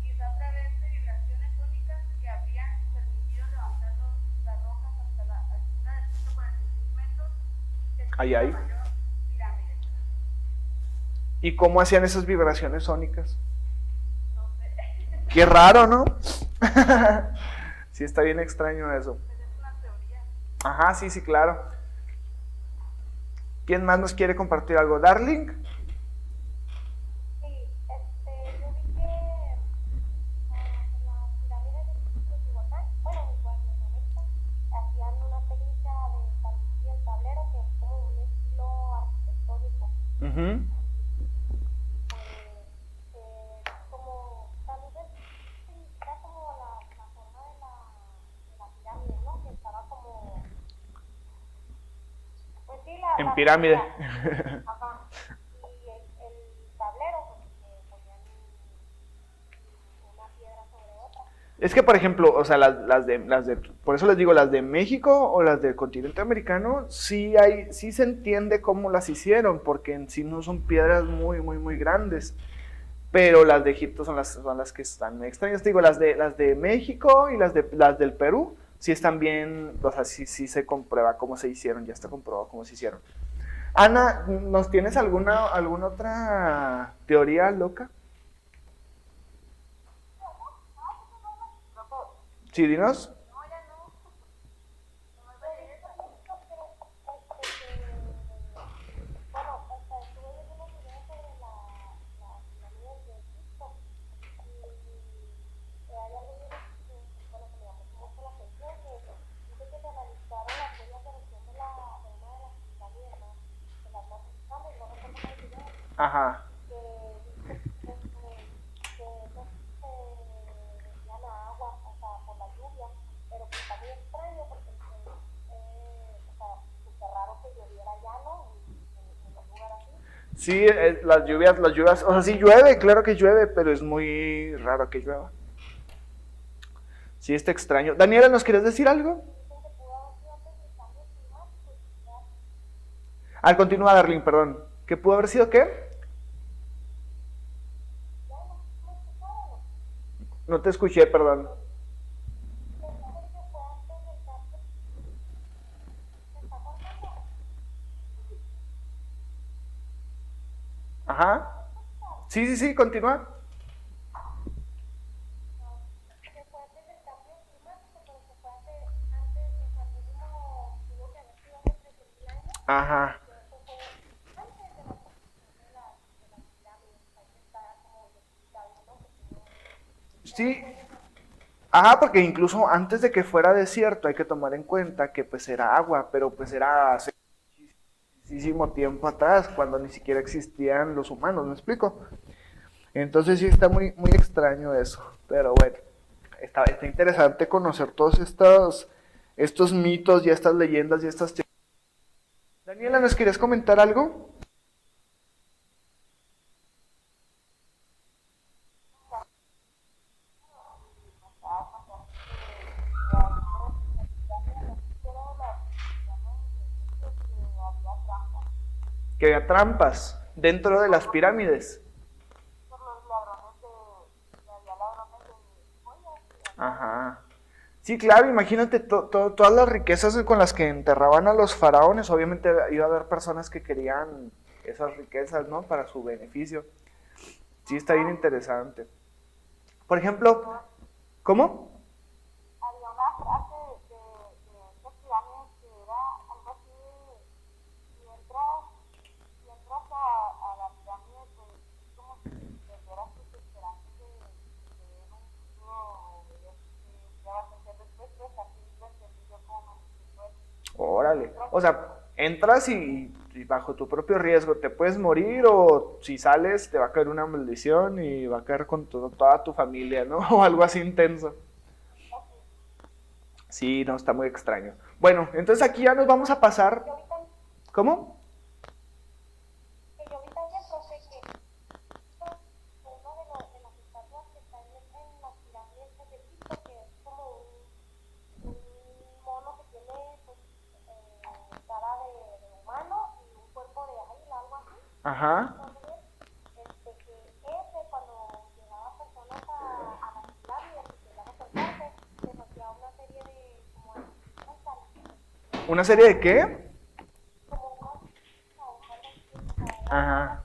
quizá a través de vibraciones sónicas que habrían permitido levantar las rocas hasta la altura de 146 metros, que es Ay, ay. la mayor pirámide. ¿Y cómo hacían esas vibraciones sónicas? No sé, Qué raro, ¿no? Sí, está bien extraño eso. pues es una teoría. Ajá, sí, claro. ¿Quién más nos quiere compartir algo? ¿Darling? Sí, yo vi que en las pirámides de Teotihuacán, bueno, igual en Mesoamérica, hacían una técnica de establecer el tablero que es como un estilo arquitectónico. Ujú. Como también era como la forma de la pirámide, ¿no? Que estaba como, pues sí, En pirámide. Ajá. Y el tablero, pues que ponían una piedra sobre otra. Es que, por ejemplo, o sea, por eso les digo, las de México o las del continente americano, sí se entiende cómo las hicieron, porque en sí no son piedras muy, muy, muy grandes. Pero las de Egipto son las que están muy extrañas. Te digo, las de México y las del Perú, sí están bien, o sea, sí se comprueba cómo se hicieron, ya está comprobado cómo se hicieron. Ana, ¿nos tienes alguna otra teoría loca? Sí, dinos. No, ya no. Nomás bueno, hasta estuve viendo unos videos sobre las pirámides de Egipto y hay algo que, bueno, que me llamó mucho la atención, que dice que se analizaron las huellas de erosión de una de las pirámides de las más grandes, no recuerdo cómo se llama, Ajá. que dice que esas se debían a agua, o sea, por la lluvia, pero que está muy extraño porque o sea, súper raro que lloviera allá, ¿no? En un lugar así. Sí, las lluvias, o sea, sí llueve, claro que llueve, pero es muy raro que llueva. Sí, está extraño. Daniela, ¿nos quieres decir algo? Dicen que pudo haber sido antes del cambio climático y ya, Continúa, Darling, perdón. ¿Qué pudo haber sido qué? ya no me escucharon. No te escuché, perdón. Dicen que fue antes del cambio. ¿Me está cortando? Ajá. Sí, sí, sí, continúa. Que fue antes del cambio climático, pero que fue antes, o sea, mínimo tuvo que haber sido hace 13.000 años, Ajá. que eso fue antes de la construcción de las pirámides. Ahí está como explicado, ¿no? Que tuvo, Sí. Ajá, porque incluso antes de que fuera desierto hay que tomar en cuenta que pues era agua, pero pues era hace muchísimo tiempo atrás, cuando ni siquiera existían los humanos, ¿me explico? Entonces sí está muy, muy extraño eso, pero bueno, está interesante conocer todos estos mitos y estas leyendas y estas... Daniela, ¿nos querías comentar algo? Que había trampas dentro de las pirámides. Ajá. Sí, claro, imagínate todas las riquezas con las que enterraban a los faraones. Obviamente iba a haber personas que querían esas riquezas, ¿no? Para su beneficio. Sí, está bien interesante. Por ejemplo, ¿cómo? había una frase de estas pirámides que era algo así de, si entras a la pirámide, pues es como si perdieras tus esperanzas de ver un futuro, de ver qué vas a hacer después, pues así lo entendí yo como después. Órale. O sea, entras y bajo tu propio riesgo te puedes morir o si sales te va a caer una maldición y va a caer con toda tu familia, ¿no? O algo así intenso. Sí, no, está muy extraño. Bueno, entonces aquí ya nos vamos a pasar. Yo vi también, ¿Cómo? profe, que uno de las estatuas que están en las pirámides de Egipto, que es como un mono que tiene pues, cara de humano y un cuerpo de águila, algo así. Ajá. Entonces, que ese, cuando llegaban personas a las pirámides y querían acercarse, les hacía una serie de, como de preguntas, ¿Una serie de qué? como una Ajá.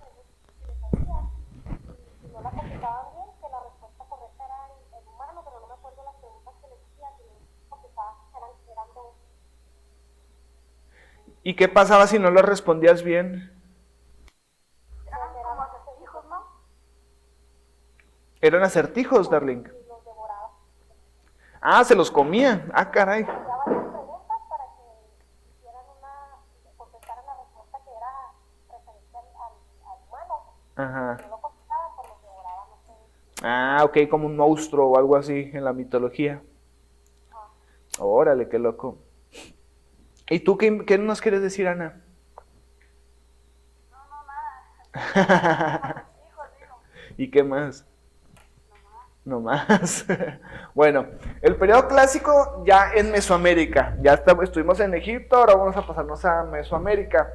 si no la contestaban bien, que la respuesta correcta era el humano, pero no me acuerdo las preguntas que les hacía, que les contestaban eran dos. ¿Y qué pasaba si no lo respondías bien? Eran como acertijos, ¿no? Eran acertijos, Darling. Y los devoraban. Ah, se los comían. Ah, caray. Hacía varias preguntas para que hicieran contestaran la respuesta que era referente al humano. Ajá. Si no lo contestaban, pues los devoraban, no sé. Ah, ok, como un monstruo o algo así en la mitología. Órale, qué loco. ¿Y tú qué nos quieres decir, Ana? No, nada. Hijos, digo. ¿Y qué más? No más. Bueno, el periodo clásico ya en Mesoamérica. Ya estuvimos en Egipto, ahora vamos a pasarnos a Mesoamérica.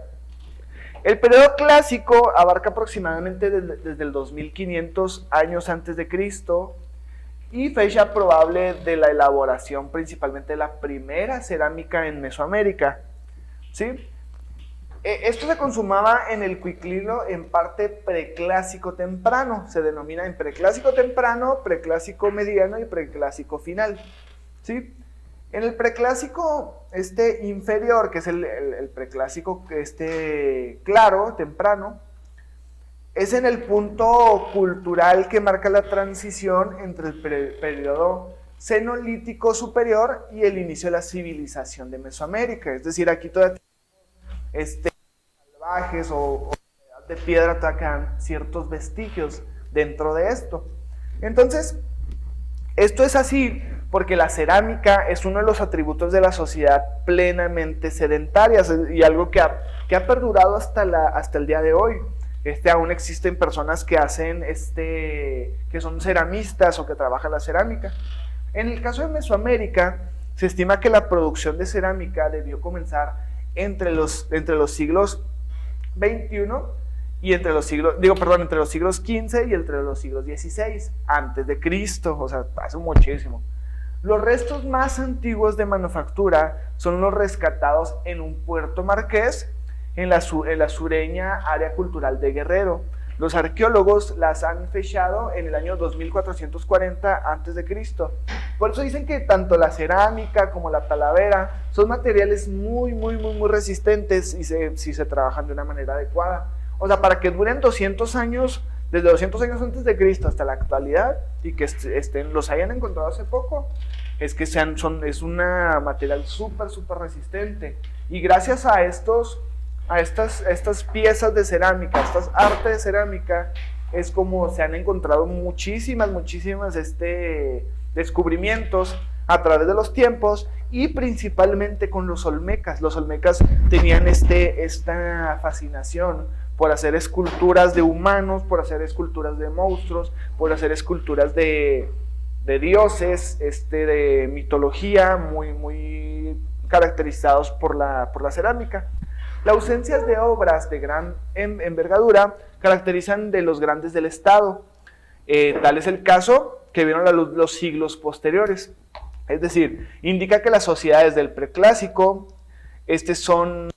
El periodo clásico abarca aproximadamente desde el 2500 años antes de Cristo y fecha probable de la elaboración principalmente de la primera cerámica en Mesoamérica. ¿Sí? Esto se consumaba en el Cuiclilo en parte preclásico temprano. Se denomina en preclásico temprano, preclásico mediano y preclásico final. ¿Sí? En el preclásico inferior, que es el preclásico claro, temprano, es en el punto cultural que marca la transición entre el periodo cenolítico superior y el inicio de la civilización de Mesoamérica. Es decir, aquí todavía salvajes o de piedra atacan ciertos vestigios dentro de esto. Entonces, esto es así porque la cerámica es uno de los atributos de la sociedad plenamente sedentaria y algo que ha perdurado hasta el día de hoy. Aún existen personas que hacen, que son ceramistas o que trabajan la cerámica. En el caso de Mesoamérica, se estima que la producción de cerámica debió comenzar entre los siglos XXI y entre los siglos XV y entre los siglos XVI, antes de Cristo, o sea, hace muchísimo. Los restos más antiguos de manufactura son los rescatados en un puerto marqués en la sureña área cultural de Guerrero. Los arqueólogos las han fechado en el año 2440 a.C. Por eso dicen que tanto la cerámica como la talavera son materiales muy resistentes y si se trabajan de una manera adecuada. O sea, para que duren 200 años, desde 200 años antes de Cristo hasta la actualidad, y que los hayan encontrado hace poco, es que es un material súper resistente. Y gracias a estas piezas de cerámica, estas artes de cerámica, es como se han encontrado muchísimas descubrimientos a través de los tiempos, y principalmente con los olmecas. Los olmecas tenían esta fascinación por hacer esculturas de humanos, por hacer esculturas de monstruos, por hacer esculturas de dioses, de mitología, muy caracterizados por la cerámica. La ausencia de obras de gran envergadura caracterizan de los grandes del Estado. Tal es el caso que vieron la luz los siglos posteriores. Es decir, indica que las sociedades del preclásico son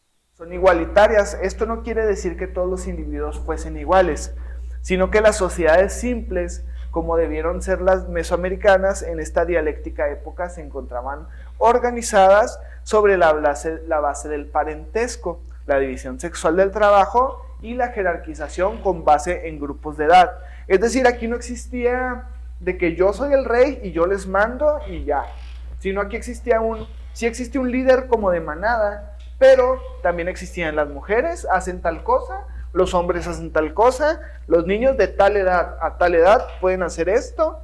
igualitarias. Esto no quiere decir que todos los individuos fuesen iguales, sino que las sociedades simples, como debieron ser las mesoamericanas, en esta dialéctica época se encontraban organizadas sobre la base del parentesco, la división sexual del trabajo y la jerarquización con base en grupos de edad. Es decir, aquí no existía de que yo soy el rey y yo les mando y ya, sino aquí sí existe un líder como de manada, pero también existían las mujeres, hacen tal cosa, los hombres hacen tal cosa, los niños de tal edad a tal edad pueden hacer esto,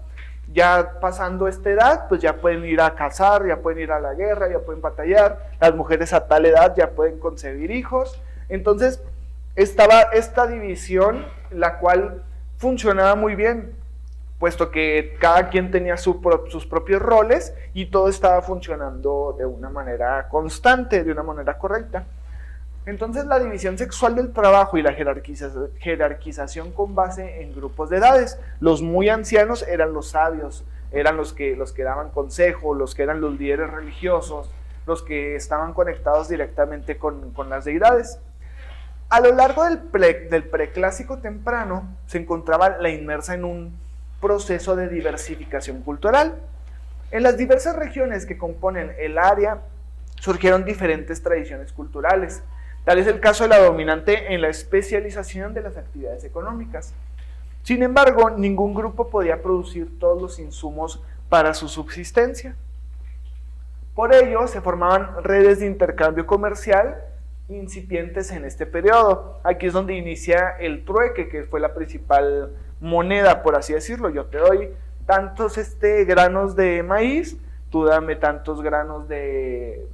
ya pasando esta edad, pues ya pueden ir a cazar, ya pueden ir a la guerra, ya pueden batallar, las mujeres a tal edad ya pueden concebir hijos. Entonces estaba esta división, la cual funcionaba muy bien, puesto que cada quien tenía sus propios roles y todo estaba funcionando de una manera constante, de una manera correcta. Entonces la división sexual del trabajo y la jerarquización con base en grupos de edades. Los muy ancianos eran los sabios, eran los que daban consejo, los que eran los líderes religiosos, los que estaban conectados directamente con las deidades. A lo largo del preclásico temprano se encontraba la inmersa en un proceso de diversificación cultural. En las diversas regiones que componen el área surgieron diferentes tradiciones culturales. Tal es el caso de la dominante en la especialización de las actividades económicas. Sin embargo, ningún grupo podía producir todos los insumos para su subsistencia. Por ello, se formaban redes de intercambio comercial incipientes en este periodo. Aquí es donde inicia el trueque, que fue la principal moneda, por así decirlo. Yo te doy tantos granos de maíz, tú dame tantos granos de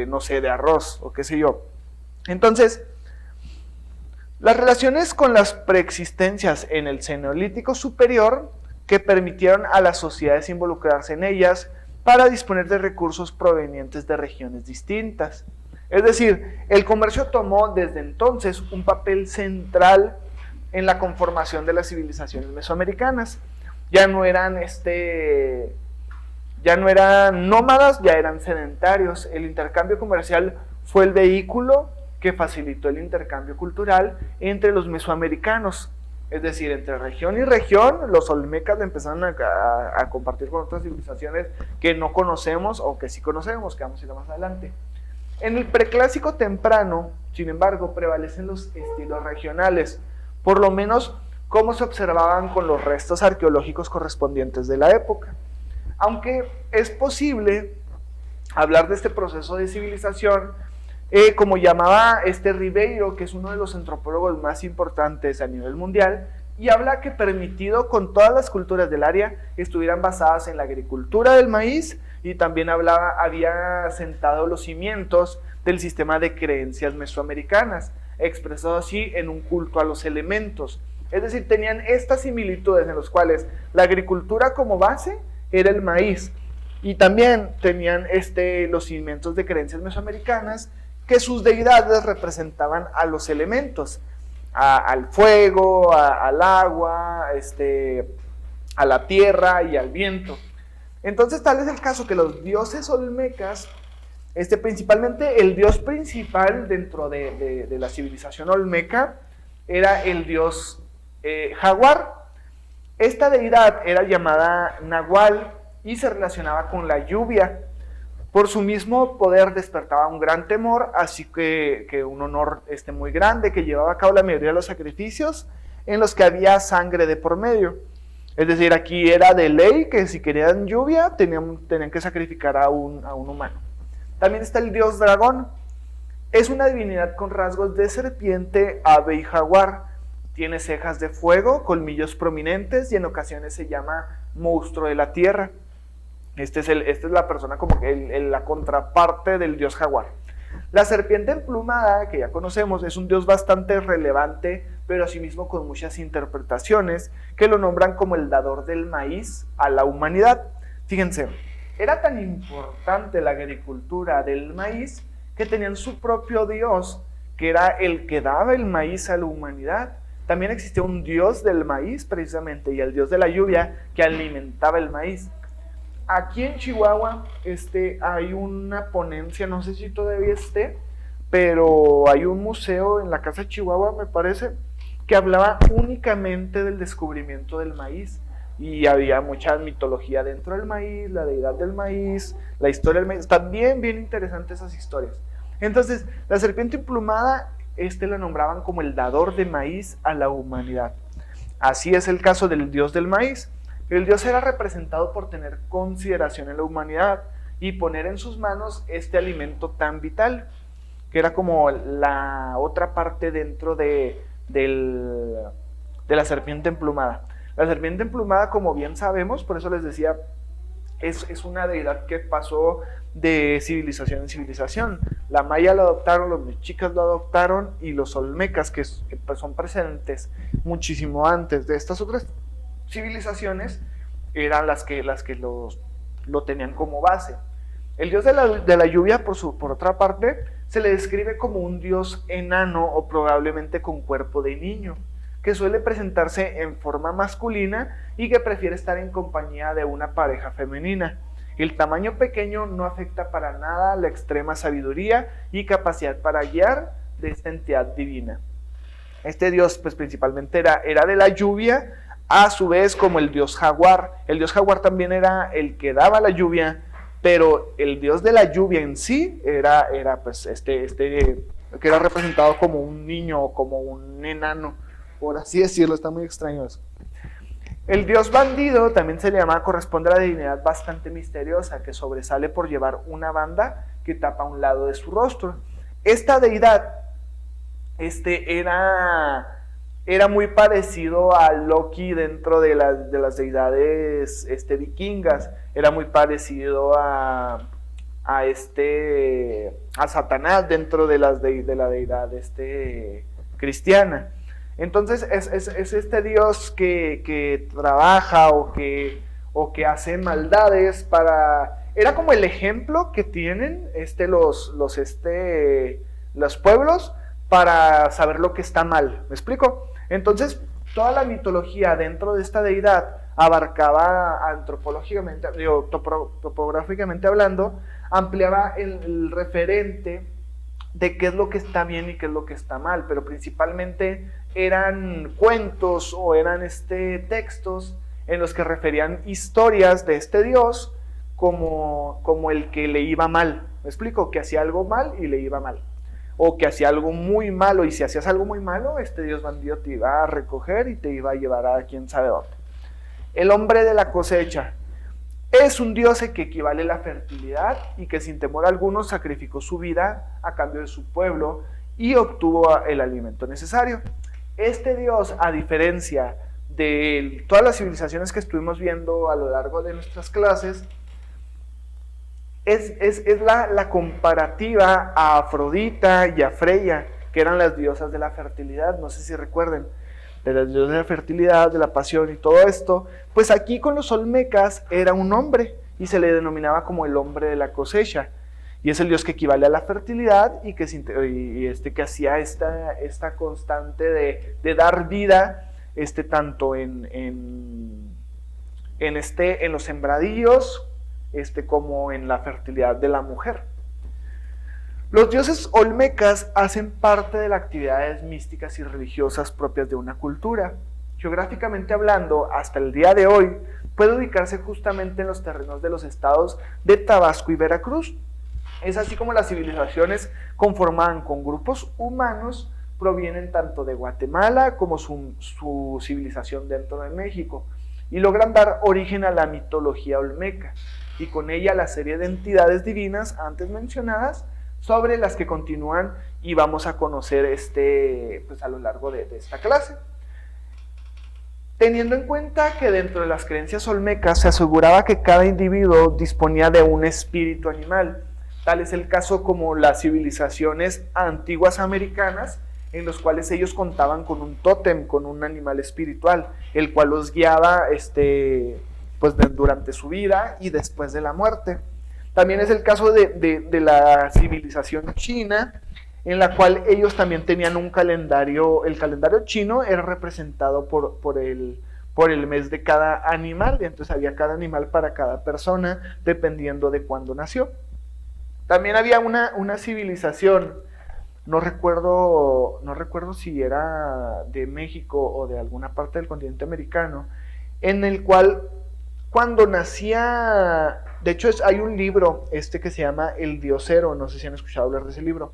no sé, de arroz o qué sé yo. Entonces, las relaciones con las preexistencias en el Neolítico superior que permitieron a las sociedades involucrarse en ellas para disponer de recursos provenientes de regiones distintas. Es decir, el comercio tomó desde entonces un papel central en la conformación de las civilizaciones mesoamericanas. Ya no eran nómadas, ya eran sedentarios. El intercambio comercial fue el vehículo que facilitó el intercambio cultural entre los mesoamericanos. Es decir, entre región y región, los olmecas empezaron a compartir con otras civilizaciones que no conocemos o que sí conocemos, que vamos a ir más adelante. En el preclásico temprano, sin embargo, prevalecen los estilos regionales, por lo menos como se observaban con los restos arqueológicos correspondientes de la época. Aunque es posible hablar de este proceso de civilización, como llamaba Ribeiro, que es uno de los antropólogos más importantes a nivel mundial, y habla que permitido con todas las culturas del área estuvieran basadas en la agricultura del maíz, y también había sentado los cimientos del sistema de creencias mesoamericanas, expresado así en un culto a los elementos. Es decir, tenían estas similitudes en las cuales la agricultura como base era el maíz, y también tenían los cimientos de creencias mesoamericanas, que sus deidades representaban a los elementos, al fuego, al agua, a la tierra y al viento. Entonces tal es el caso que los dioses olmecas, principalmente el dios principal dentro de la civilización olmeca, era el dios Jaguar. Esta deidad era llamada Nahual y se relacionaba con la lluvia. Por su mismo poder despertaba un gran temor, así que un honor muy grande, que llevaba a cabo la mayoría de los sacrificios en los que había sangre de por medio. Es decir, aquí era de ley que si querían lluvia tenían que sacrificar a un humano. También está el dios dragón. Es una divinidad con rasgos de serpiente, ave y jaguar. Tiene cejas de fuego, colmillos prominentes y en ocasiones se llama monstruo de la tierra. Esta es la persona como que la contraparte del dios jaguar. La serpiente emplumada, que ya conocemos, es un dios bastante relevante, pero asimismo con muchas interpretaciones, que lo nombran como el dador del maíz a la humanidad. Fíjense, era tan importante la agricultura del maíz que tenían su propio dios, que era el que daba el maíz a la humanidad. También existía un dios del maíz precisamente, y el dios de la lluvia que alimentaba el maíz. Aquí en Chihuahua hay una ponencia, no sé si todavía esté, pero hay un museo en la Casa Chihuahua, me parece, que hablaba únicamente del descubrimiento del maíz. Y había mucha mitología dentro del maíz, la deidad del maíz, la historia del maíz. Están bien interesantes esas historias. Entonces, la serpiente emplumada, la nombraban como el dador de maíz a la humanidad. Así es el caso del dios del maíz. El dios era representado por tener consideración en la humanidad y poner en sus manos este alimento tan vital, que era como la otra parte dentro de la serpiente emplumada. La serpiente emplumada, como bien sabemos, por eso les decía, es una deidad que pasó de civilización en civilización. La maya lo adoptaron, los mexicas lo adoptaron, y los olmecas, que son presentes muchísimo antes de estas otras civilizaciones, eran las que lo tenían como base. El dios de la lluvia, por otra parte, se le describe como un dios enano o probablemente con cuerpo de niño, que suele presentarse en forma masculina y que prefiere estar en compañía de una pareja femenina. El tamaño pequeño no afecta para nada la extrema sabiduría y capacidad para guiar de esta entidad divina. Este dios, pues principalmente era de la lluvia, a su vez como el dios jaguar. El dios jaguar también era el que daba la lluvia, pero el dios de la lluvia en sí era pues que era representado como un niño o como un enano, por así decirlo. Está muy extraño eso. El dios bandido también se le llama, corresponde a la divinidad bastante misteriosa que sobresale por llevar una banda que tapa un lado de su rostro. Esta deidad era muy parecido a Loki dentro de las deidades vikingas. Era muy parecido a Satanás dentro de la deidad cristiana. Entonces es este dios que trabaja o que hace maldades era como el ejemplo que tienen los pueblos para saber lo que está mal. ¿Me explico? Entonces, toda la mitología dentro de esta deidad abarcaba antropológicamente, topográficamente hablando, ampliaba el referente de qué es lo que está bien y qué es lo que está mal, pero principalmente eran cuentos o eran textos en los que referían historias de este dios como el que le iba mal. ¿Me explico? Que hacía algo mal y le iba mal, o que hacía algo muy malo, y si hacías algo muy malo, este dios bandido te iba a recoger y te iba a llevar a quién sabe dónde. El hombre de la cosecha es un dios que equivale a la fertilidad y que sin temor alguno sacrificó su vida a cambio de su pueblo y obtuvo el alimento necesario. Este dios, a diferencia de todas las civilizaciones que estuvimos viendo a lo largo de nuestras clases, es la comparativa a Afrodita y a Freya, que eran las diosas de la fertilidad. No sé si recuerden, de las diosas de la fertilidad, de la pasión y todo esto. Pues aquí con los olmecas era un hombre y se le denominaba como el hombre de la cosecha, y es el dios que equivale a la fertilidad y que hacía esta constante de dar vida, tanto en los sembradíos como en la fertilidad de la mujer. Los dioses olmecas hacen parte de las actividades místicas y religiosas propias de una cultura. geográficamente hablando, hasta el día de hoy, puede ubicarse justamente en los terrenos de los estados de Tabasco y Veracruz. Es así como las civilizaciones conformadas con grupos humanos provienen tanto de Guatemala como su civilización dentro de México y logran dar origen a la mitología olmeca y con ella la serie de entidades divinas antes mencionadas sobre las que continúan y vamos a conocer pues a lo largo de esta clase. Teniendo en cuenta que dentro de las creencias olmecas se aseguraba que cada individuo disponía de un espíritu animal. Tal es el caso como las civilizaciones antiguas americanas, en los cuales ellos contaban con un tótem, con un animal espiritual, el cual los guiaba pues durante su vida y después de la muerte. También es el caso de la civilización china, en la cual ellos también tenían un calendario. El calendario chino era representado por el mes de cada animal, entonces había cada animal para cada persona, dependiendo de cuándo nació. También había una civilización, no recuerdo si era de México o de alguna parte del continente americano, en el cual cuando nacía, de hecho hay un libro que se llama El Diosero, no sé si han escuchado hablar de ese libro,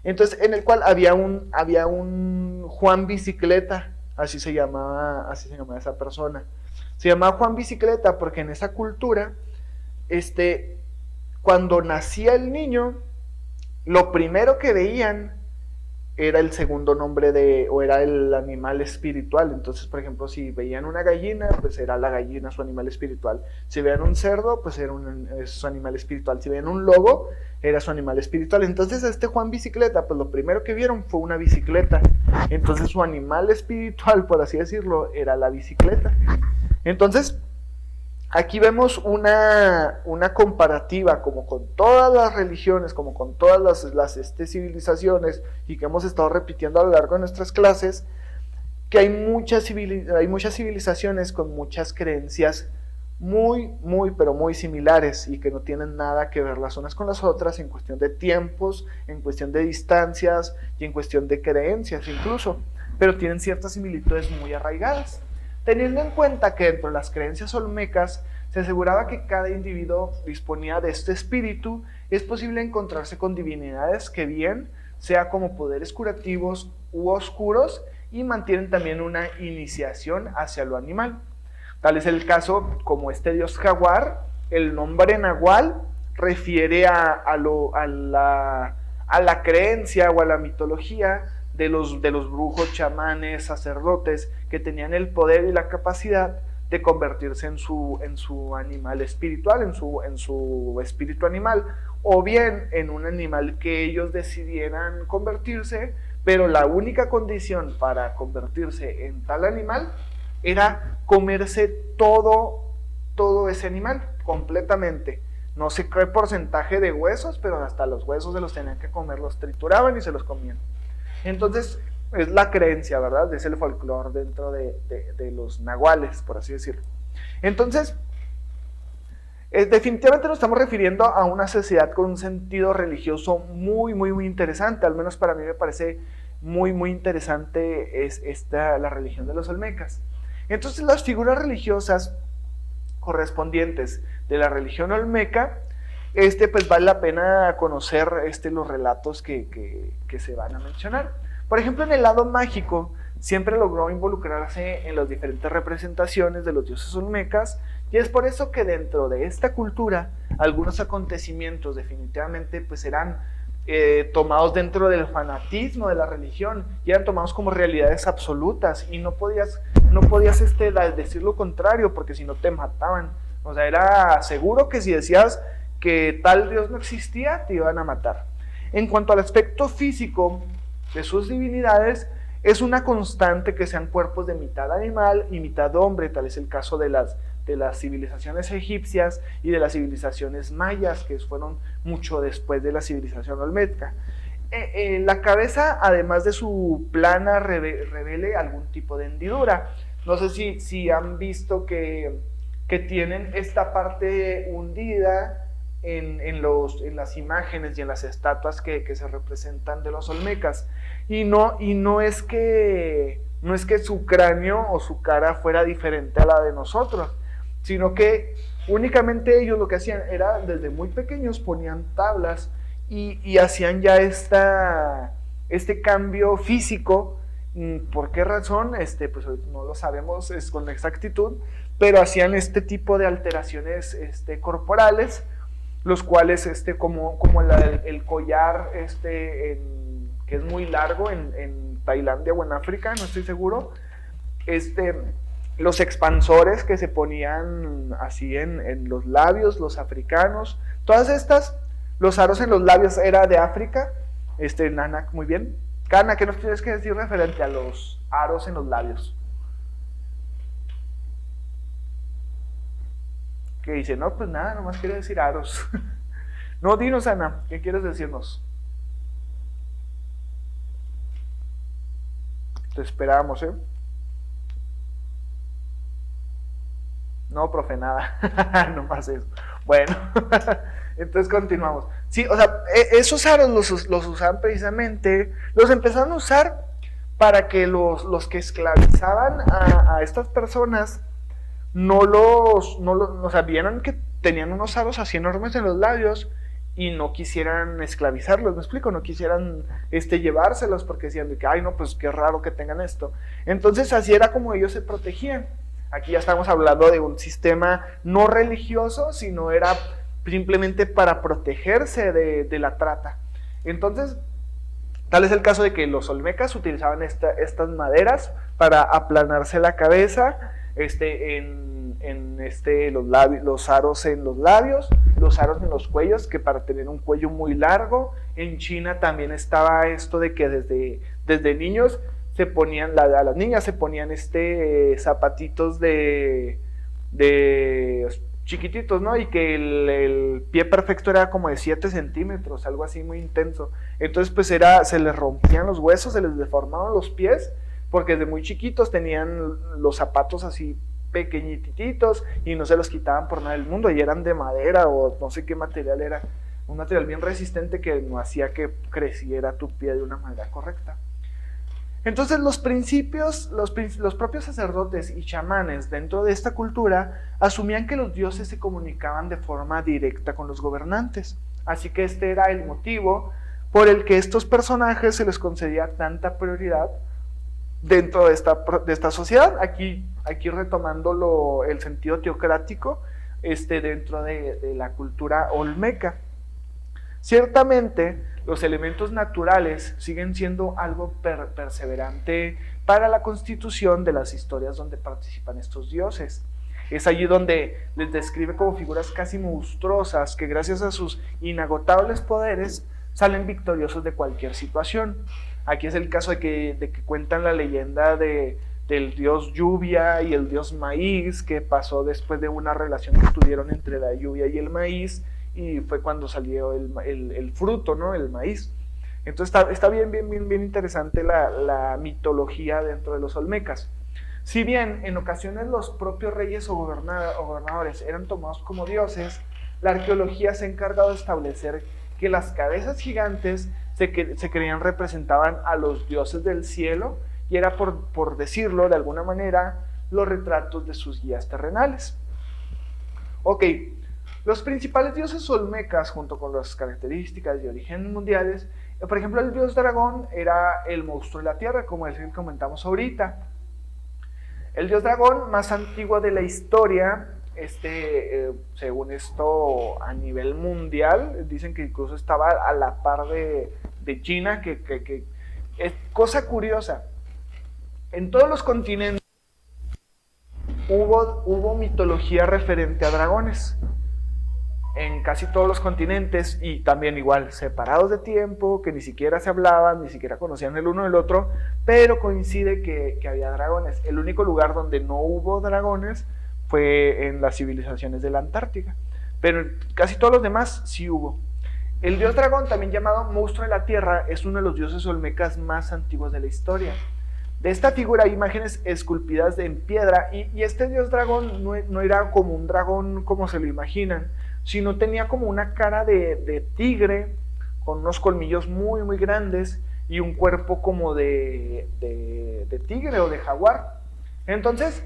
entonces en el cual había un Juan Bicicleta, así se llamaba esa persona, se llamaba Juan Bicicleta porque en esa cultura, cuando nacía el niño, lo primero que veían era el segundo nombre o era el animal espiritual. Entonces, por ejemplo, si veían una gallina, pues era la gallina su animal espiritual. Si veían un cerdo, pues era su animal espiritual. Si veían un lobo, era su animal espiritual. Entonces, Juan Bicicleta, pues lo primero que vieron fue una bicicleta. Entonces, su animal espiritual, por así decirlo, era la bicicleta. Entonces, aquí vemos una comparativa como con todas las religiones, como con todas las civilizaciones y que hemos estado repitiendo a lo largo de nuestras clases, que hay muchas civilizaciones con muchas creencias pero muy similares y que no tienen nada que ver las unas con las otras en cuestión de tiempos, en cuestión de distancias y en cuestión de creencias incluso, pero tienen ciertas similitudes muy arraigadas. Teniendo en cuenta que dentro de las creencias olmecas se aseguraba que cada individuo disponía de este espíritu, es posible encontrarse con divinidades que bien sea como poderes curativos u oscuros y mantienen también una iniciación hacia lo animal. Tal es el caso como dios jaguar. El nombre nahual refiere a la creencia o a la mitología de los brujos, chamanes, sacerdotes que tenían el poder y la capacidad de convertirse en su animal espiritual, en su espíritu animal, o bien en un animal que ellos decidieran convertirse, pero la única condición para convertirse en tal animal era comerse todo ese animal, completamente. No sé qué porcentaje de huesos, pero hasta los huesos se los tenían que comer, los trituraban y se los comían. Entonces, es la creencia, ¿verdad? Es el folclore dentro de los nahuales, por así decirlo. Entonces, definitivamente nos estamos refiriendo a una sociedad con un sentido religioso muy, muy, muy interesante. Al menos para mí me parece muy, muy interesante la religión de los olmecas. Entonces, las figuras religiosas correspondientes de la religión olmeca, pues vale la pena conocer los relatos que se van a mencionar. Por ejemplo, en el lado mágico siempre logró involucrarse en las diferentes representaciones de los dioses olmecas, y es por eso que dentro de esta cultura algunos acontecimientos definitivamente pues eran tomados dentro del fanatismo de la religión y eran tomados como realidades absolutas y no podías decir lo contrario porque si no te mataban. O sea, era seguro que si decías que tal dios no existía, te iban a matar. En cuanto al aspecto físico de sus divinidades, es una constante que sean cuerpos de mitad animal y mitad hombre. Tal es el caso de las civilizaciones egipcias y de las civilizaciones mayas, que fueron mucho después de la civilización olmeca. La cabeza, además de su plana, revele algún tipo de hendidura. No sé si han visto que tienen esta parte hundida en las imágenes y en las estatuas que se representan de los olmecas. Y no es que su cráneo o su cara fuera diferente a la de nosotros, sino que únicamente ellos lo que hacían era, desde muy pequeños, ponían tablas y hacían ya este cambio físico. ¿Por qué razón? Pues no lo sabemos con exactitud, pero hacían este tipo de alteraciones corporales, los cuales, como el collar que es muy largo en Tailandia o en África, no estoy seguro, los expansores que se ponían así en los labios, los africanos, todas estas, los aros en los labios era de África. Nanak, muy bien. Kana, ¿qué nos tienes que decir referente a los aros en los labios? ¿Qué dice? No, pues nada, nomás quiere decir aros. No, dinos, Ana, ¿qué quieres decirnos? Te esperamos, ¿eh? No, profe, nada. Nomás eso. Bueno, entonces continuamos. Sí, o sea, esos aros los usaban precisamente, los empezaron a usar para que los que esclavizaban a estas personas o sea, vieran que tenían unos aros así enormes en los labios y no quisieran esclavizarlos, ¿me explico? No quisieran llevárselos porque decían de que, ay, no, pues qué raro que tengan esto. Entonces así era como ellos se protegían. Aquí ya estamos hablando de un sistema no religioso, sino era simplemente para protegerse de la trata. Entonces, tal es el caso de que los olmecas utilizaban estas maderas para aplanarse la cabeza, los aros en los labios, los aros en los cuellos, que para tener un cuello muy largo. En China también estaba esto de que desde niños se ponían, a las niñas se ponían zapatitos de chiquititos, ¿no? Y que el pie perfecto era como de 7 centímetros, algo así muy intenso. Entonces pues se les rompían los huesos, se les deformaban los pies, porque desde muy chiquitos tenían los zapatos así pequeñititos y no se los quitaban por nada del mundo, y eran de madera o no sé qué material era, un material bien resistente que no hacía que creciera tu pie de una manera correcta. Entonces los propios sacerdotes y chamanes dentro de esta cultura asumían que los dioses se comunicaban de forma directa con los gobernantes, así que este era el motivo por el que estos personajes se les concedía tanta prioridad dentro de esta sociedad. Aquí retomando el sentido teocrático dentro de la cultura olmeca. Ciertamente, los elementos naturales siguen siendo algo perseverante para la constitución de las historias donde participan estos dioses. Es allí donde les describe como figuras casi monstruosas que gracias a sus inagotables poderes salen victoriosos de cualquier situación. Aquí es el caso de que cuentan la leyenda del dios lluvia y el dios maíz, que pasó después de una relación que tuvieron entre la lluvia y el maíz, y fue cuando salió el fruto, ¿no? El maíz. Entonces está bien interesante la mitología dentro de los olmecas. Si bien en ocasiones los propios reyes o gobernadores eran tomados como dioses, la arqueología se ha encargado de establecer que las cabezas gigantes se creían representaban a los dioses del cielo, y era, por decirlo de alguna manera, los retratos de sus guías terrenales. Ok, los principales dioses olmecas, junto con las características de origen mundiales, por ejemplo, el dios dragón era el monstruo de la tierra, como el que comentamos ahorita. El dios dragón más antiguo de la historia, según esto a nivel mundial, dicen que incluso estaba a la par de China, que es cosa curiosa. En todos los continentes hubo mitología referente a dragones. En casi todos los continentes, y también igual separados de tiempo, que ni siquiera se hablaban, ni siquiera conocían el uno del otro, pero coincide que había dragones. El único lugar donde no hubo dragones fue en las civilizaciones de la Antártica, pero en casi todos los demás sí hubo. El dios dragón, también llamado monstruo de la tierra, es uno de los dioses olmecas más antiguos de la historia. De esta figura hay imágenes esculpidas en piedra, y este dios dragón no era como un dragón como se lo imaginan, sino tenía como una cara de tigre, con unos colmillos muy, muy grandes y un cuerpo como de tigre o de jaguar. Entonces,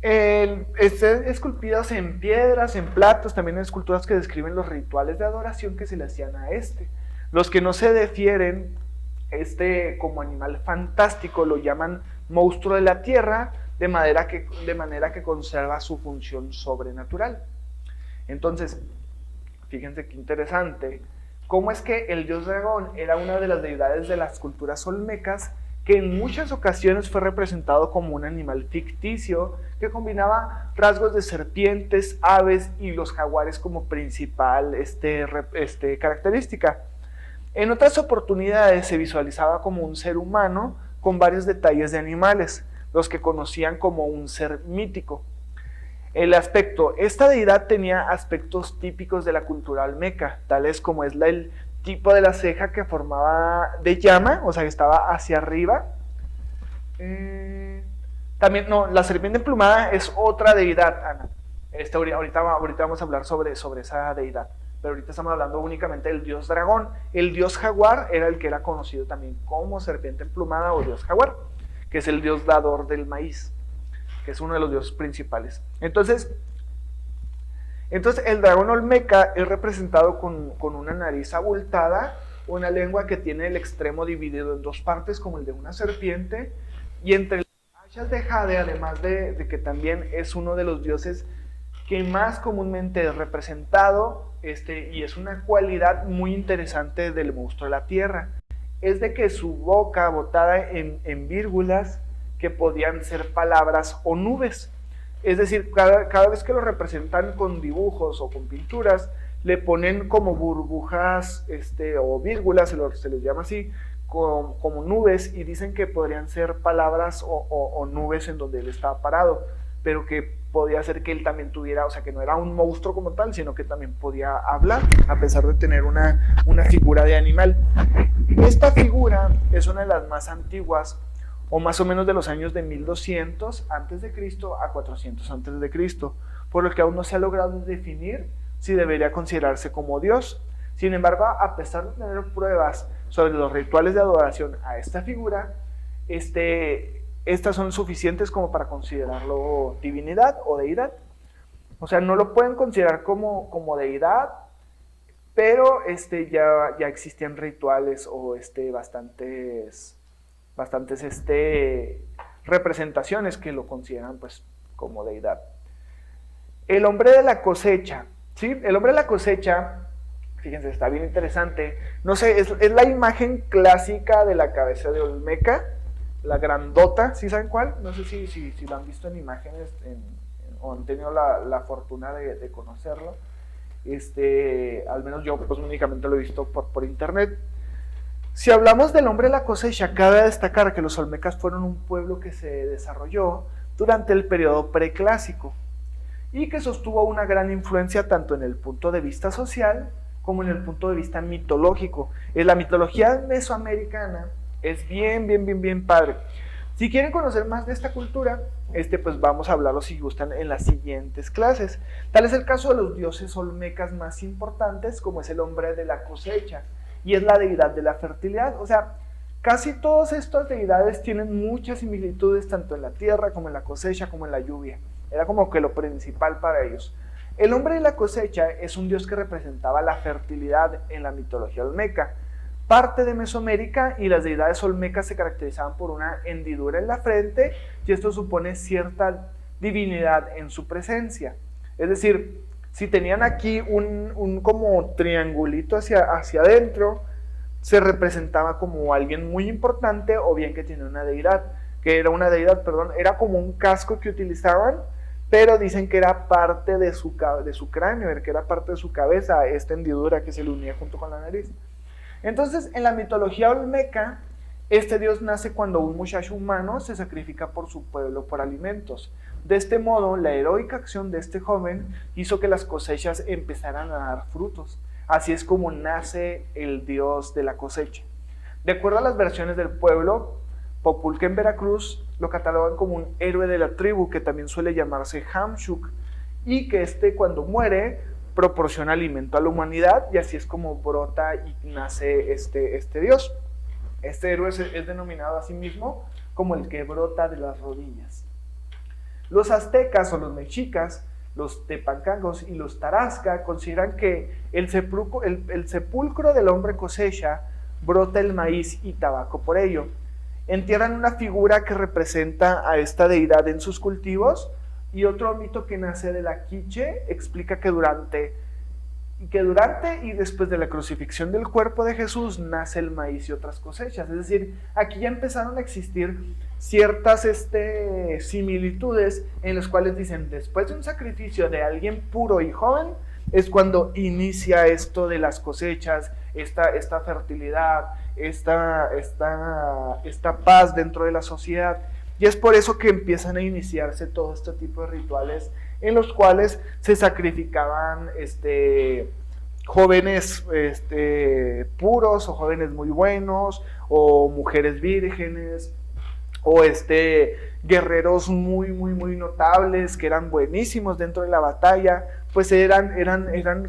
esculpidas en piedras, en platos, también esculturas que describen los rituales de adoración que se le hacían a este. Los que no se difieren, como animal fantástico lo llaman monstruo de la tierra, de manera que conserva su función sobrenatural. Entonces, fíjense qué interesante, cómo es que el dios dragón era una de las deidades de las culturas olmecas, que en muchas ocasiones fue representado como un animal ficticio que combinaba rasgos de serpientes, aves y los jaguares como principal característica. En otras oportunidades se visualizaba como un ser humano con varios detalles de animales, los que conocían como un ser mítico. Esta deidad tenía aspectos típicos de la cultura olmeca, tales como es el tipo de la ceja que formaba de llama, o sea que estaba hacia arriba. También, no, la serpiente emplumada es otra deidad, Ana. Ahorita vamos a hablar sobre esa deidad, pero ahorita estamos hablando únicamente del dios dragón. El dios jaguar era el que era conocido también como serpiente emplumada o dios jaguar, que es el dios dador del maíz, que es uno de los dioses principales. Entonces el dragón olmeca es representado con una nariz abultada, una lengua que tiene el extremo dividido en dos partes como el de una serpiente, y entre las hachas de jade, además de que también es uno de los dioses que más comúnmente es representado, y es una cualidad muy interesante del monstruo de la tierra, es de que su boca botada en vírgulas que podían ser palabras o nubes. Es decir, cada vez que lo representan con dibujos o con pinturas, le ponen como burbujas o vírgulas, se les llama así, como nubes, y dicen que podrían ser palabras o nubes en donde él estaba parado, pero que podía ser que él también tuviera, o sea, que no era un monstruo como tal, sino que también podía hablar, a pesar de tener una figura de animal. Esta figura es una de las más antiguas, o más o menos de los años de 1200 a.C. a 400 a.C., por lo que aún no se ha logrado definir si debería considerarse como Dios. Sin embargo, a pesar de tener pruebas sobre los rituales de adoración a esta figura, estas son suficientes como para considerarlo divinidad o deidad. O sea, no lo pueden considerar como deidad, pero ya existían rituales o bastantes representaciones que lo consideran pues como deidad. El hombre de la cosecha, ¿sí? El hombre de la cosecha, fíjense, está bien interesante. No sé, es la imagen clásica de la cabeza de Olmeca, la grandota, ¿sí saben cuál? No sé si lo han visto en imágenes o han tenido la fortuna de conocerlo. Al menos yo pues únicamente lo he visto por internet. Si hablamos del hombre de la cosecha, cabe destacar que los olmecas fueron un pueblo que se desarrolló durante el periodo preclásico y que sostuvo una gran influencia tanto en el punto de vista social como en el punto de vista mitológico. La mitología mesoamericana es bien padre. Si quieren conocer más de esta cultura, pues vamos a hablarlo si gustan en las siguientes clases. Tal es el caso de los dioses olmecas más importantes, como es el hombre de la cosecha, y es la deidad de la fertilidad. O sea, casi todas estas deidades tienen muchas similitudes tanto en la tierra como en la cosecha como en la lluvia. Era como que lo principal para ellos. El hombre de la cosecha es un dios que representaba la fertilidad en la mitología olmeca, parte de Mesoamérica, y las deidades olmecas se caracterizaban por una hendidura en la frente, y esto supone cierta divinidad en su presencia. Es decir, si tenían aquí un como triangulito hacia adentro, se representaba como alguien muy importante, o bien que tenía una deidad, era como un casco que utilizaban, pero dicen que era parte de su cráneo, que era parte de su cabeza, esta hendidura que se le unía junto con la nariz. Entonces, en la mitología olmeca, este dios nace cuando un muchacho humano se sacrifica por su pueblo por alimentos. De este modo, la heroica acción de este joven hizo que las cosechas empezaran a dar frutos. Así es como nace el dios de la cosecha. De acuerdo a las versiones del pueblo, Populca en Veracruz lo catalogan como un héroe de la tribu, que también suele llamarse Hamshuk, y que cuando muere proporciona alimento a la humanidad, y así es como brota y nace este dios. Este héroe es denominado a sí mismo como el que brota de las rodillas. Los aztecas o los mexicas, los tepancangos y los tarasca consideran que el sepulcro del hombre cosecha brota el maíz y tabaco por ello. Entierran una figura que representa a esta deidad en sus cultivos, y otro mito que nace de la quiche explica que durante y después de la crucifixión del cuerpo de Jesús nace el maíz y otras cosechas. Es decir, aquí ya empezaron a existir ciertas similitudes en las cuales dicen, después de un sacrificio de alguien puro y joven, es cuando inicia esto de las cosechas, esta fertilidad, esta paz dentro de la sociedad. Y es por eso que empiezan a iniciarse todo este tipo de rituales en los cuales se sacrificaban jóvenes puros, o jóvenes muy buenos, o mujeres vírgenes, o guerreros muy notables, que eran buenísimos dentro de la batalla. Pues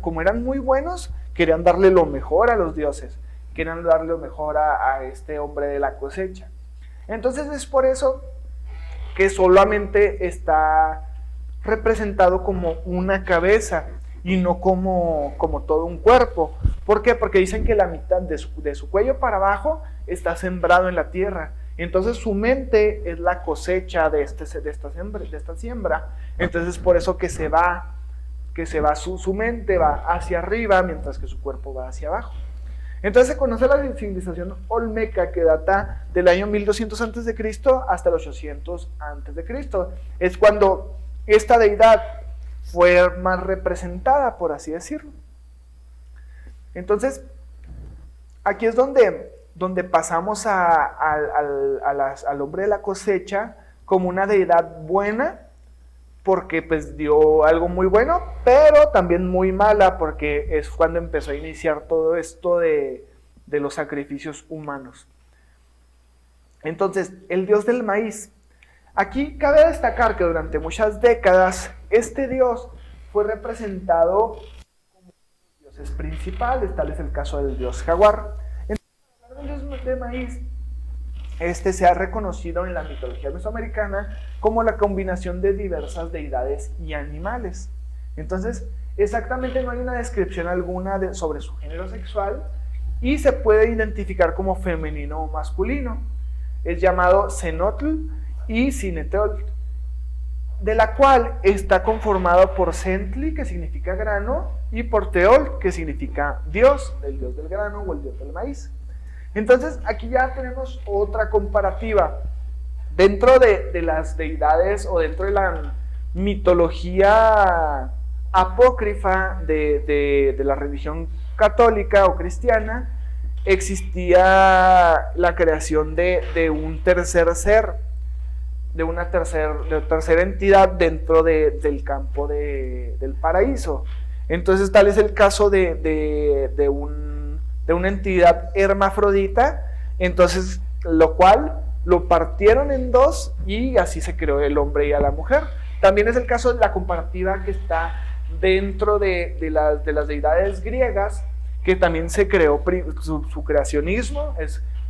como eran muy buenos, querían darle lo mejor a los dioses, querían darle lo mejor a este hombre de la cosecha. Entonces es por eso que solamente está representado como una cabeza y no como todo un cuerpo. ¿Por qué? Porque dicen que la mitad de su cuello para abajo está sembrado en la tierra. Entonces su mente es la cosecha de esta siembra. Entonces por eso que se va su mente va hacia arriba, mientras que su cuerpo va hacia abajo. Entonces se conoce la civilización olmeca, que data del año 1200 a.C. hasta el 800 a.C. Es cuando esta deidad fue más representada, por así decirlo. Entonces, aquí es donde pasamos al hombre de la cosecha como una deidad buena, porque pues dio algo muy bueno, pero también muy mala, porque es cuando empezó a iniciar todo esto de los sacrificios humanos. Entonces, el dios del maíz. Aquí cabe destacar que durante muchas décadas este dios fue representado como uno de los dioses principales, tal es el caso del dios jaguar. Entonces, hablar del dios del maíz, se ha reconocido en la mitología mesoamericana como la combinación de diversas deidades y animales. Entonces, exactamente no hay una descripción alguna sobre su género sexual, y se puede identificar como femenino o masculino. Es llamado Cenotl y Cineteotl, de la cual está conformado por Centli, que significa grano, y por Teol, que significa dios, el dios del grano o el dios del maíz. Entonces aquí ya tenemos otra comparativa. Dentro de las deidades, o dentro de la mitología apócrifa de la religión católica o cristiana, existía la creación de un tercer ser, de una tercera entidad dentro del campo del paraíso. Entonces tal es el caso de una entidad hermafrodita, entonces lo cual lo partieron en dos y así se creó el hombre y a la mujer. También es el caso de la comparativa que está dentro de las deidades griegas, que también se creó su creacionismo,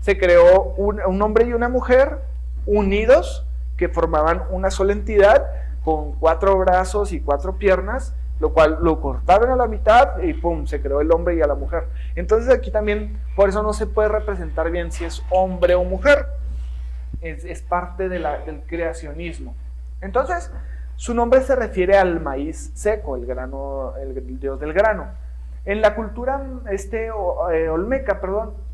se creó un hombre y una mujer unidos, que formaban una sola entidad con 4 brazos y 4 piernas, lo cual lo cortaron a la mitad y ¡pum!, se creó el hombre y a la mujer. Entonces aquí también, por eso no se puede representar bien si es hombre o mujer, es parte del creacionismo. Entonces, su nombre se refiere al maíz seco, el dios del grano. En la cultura olmeca,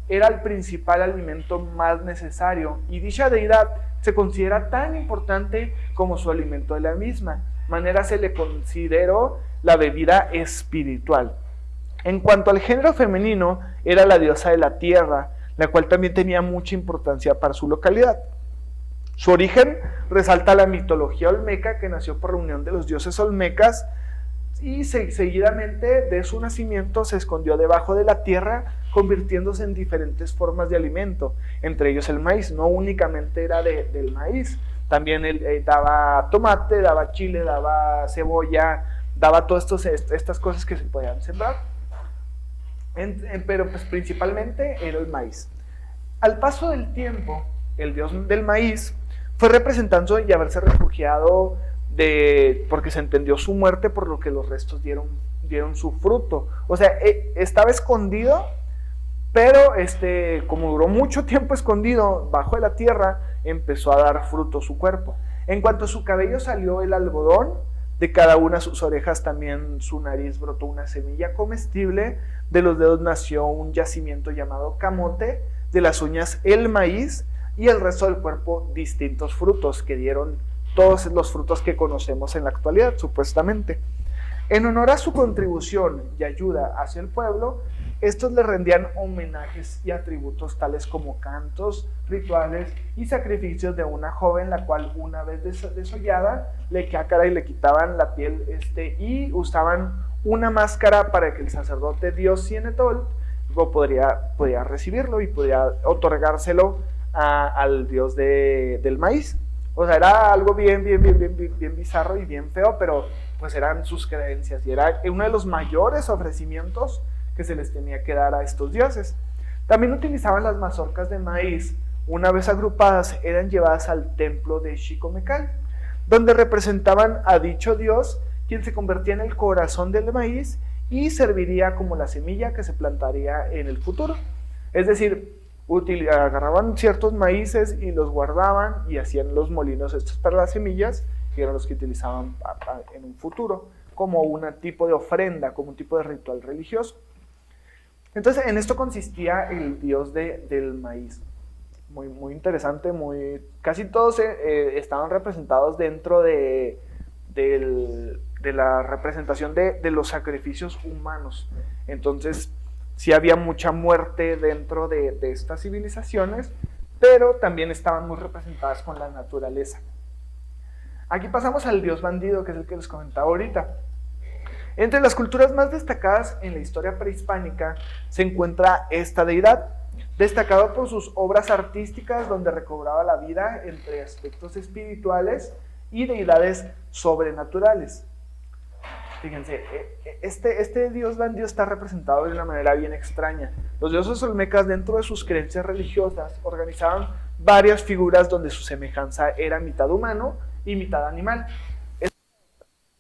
era el principal alimento más necesario, y dicha deidad se considera tan importante como su alimento de la misma manera se le consideró la bebida espiritual. En cuanto al género femenino, era la diosa de la tierra, la cual también tenía mucha importancia para su localidad. Su origen resalta la mitología olmeca, que nació por la unión de los dioses olmecas, y seguidamente de su nacimiento se escondió debajo de la tierra, convirtiéndose en diferentes formas de alimento, entre ellos el maíz. No únicamente era del maíz, también él daba tomate, daba chile, daba cebolla, daba todas estas cosas que se podían sembrar. Pero pues principalmente era el maíz. Al paso del tiempo, el dios del maíz fue representando y haberse refugiado porque se entendió su muerte, por lo que los restos dieron su fruto. O sea, estaba escondido, pero como duró mucho tiempo escondido bajo de la tierra, empezó a dar fruto su cuerpo. En cuanto a su cabello salió el algodón, de cada una de sus orejas también su nariz brotó una semilla comestible, de los dedos nació un yacimiento llamado camote, de las uñas el maíz, y el resto del cuerpo distintos frutos que dieron todos los frutos que conocemos en la actualidad, supuestamente. En honor a su contribución y ayuda hacia el pueblo, estos le rendían homenajes y atributos tales como cantos, rituales y sacrificios de una joven, la cual una vez desollada le cácara y le quitaban la piel y usaban una máscara para que el sacerdote dios Cienetol podría recibirlo y podía otorgárselo al dios del maíz. O sea, era algo bien bizarro y bien feo, pero pues eran sus creencias y era uno de los mayores ofrecimientos que se les tenía que dar a estos dioses. También utilizaban las mazorcas de maíz. Una vez agrupadas, eran llevadas al templo de Xicomecal, donde representaban a dicho dios, quien se convertía en el corazón del maíz y serviría como la semilla que se plantaría en el futuro. Es decir, agarraban ciertos maíces y los guardaban y hacían los molinos estos para las semillas, que eran los que utilizaban en un futuro, como un tipo de ofrenda, como un tipo de ritual religioso. Entonces, en esto consistía el dios del maíz. Muy interesante, casi todos estaban representados dentro de la representación de los sacrificios humanos. Entonces, sí había mucha muerte dentro de estas civilizaciones, pero también estaban muy representadas con la naturaleza. Aquí pasamos al dios bandido, que es el que les comentaba ahorita. Entre las culturas más destacadas en la historia prehispánica se encuentra esta deidad, destacado por sus obras artísticas donde recobraba la vida entre aspectos espirituales y deidades sobrenaturales. Fíjense, este dios bandido está representado de una manera bien extraña. Los dioses olmecas, dentro de sus creencias religiosas, organizaban varias figuras donde su semejanza era mitad humano y mitad animal. Es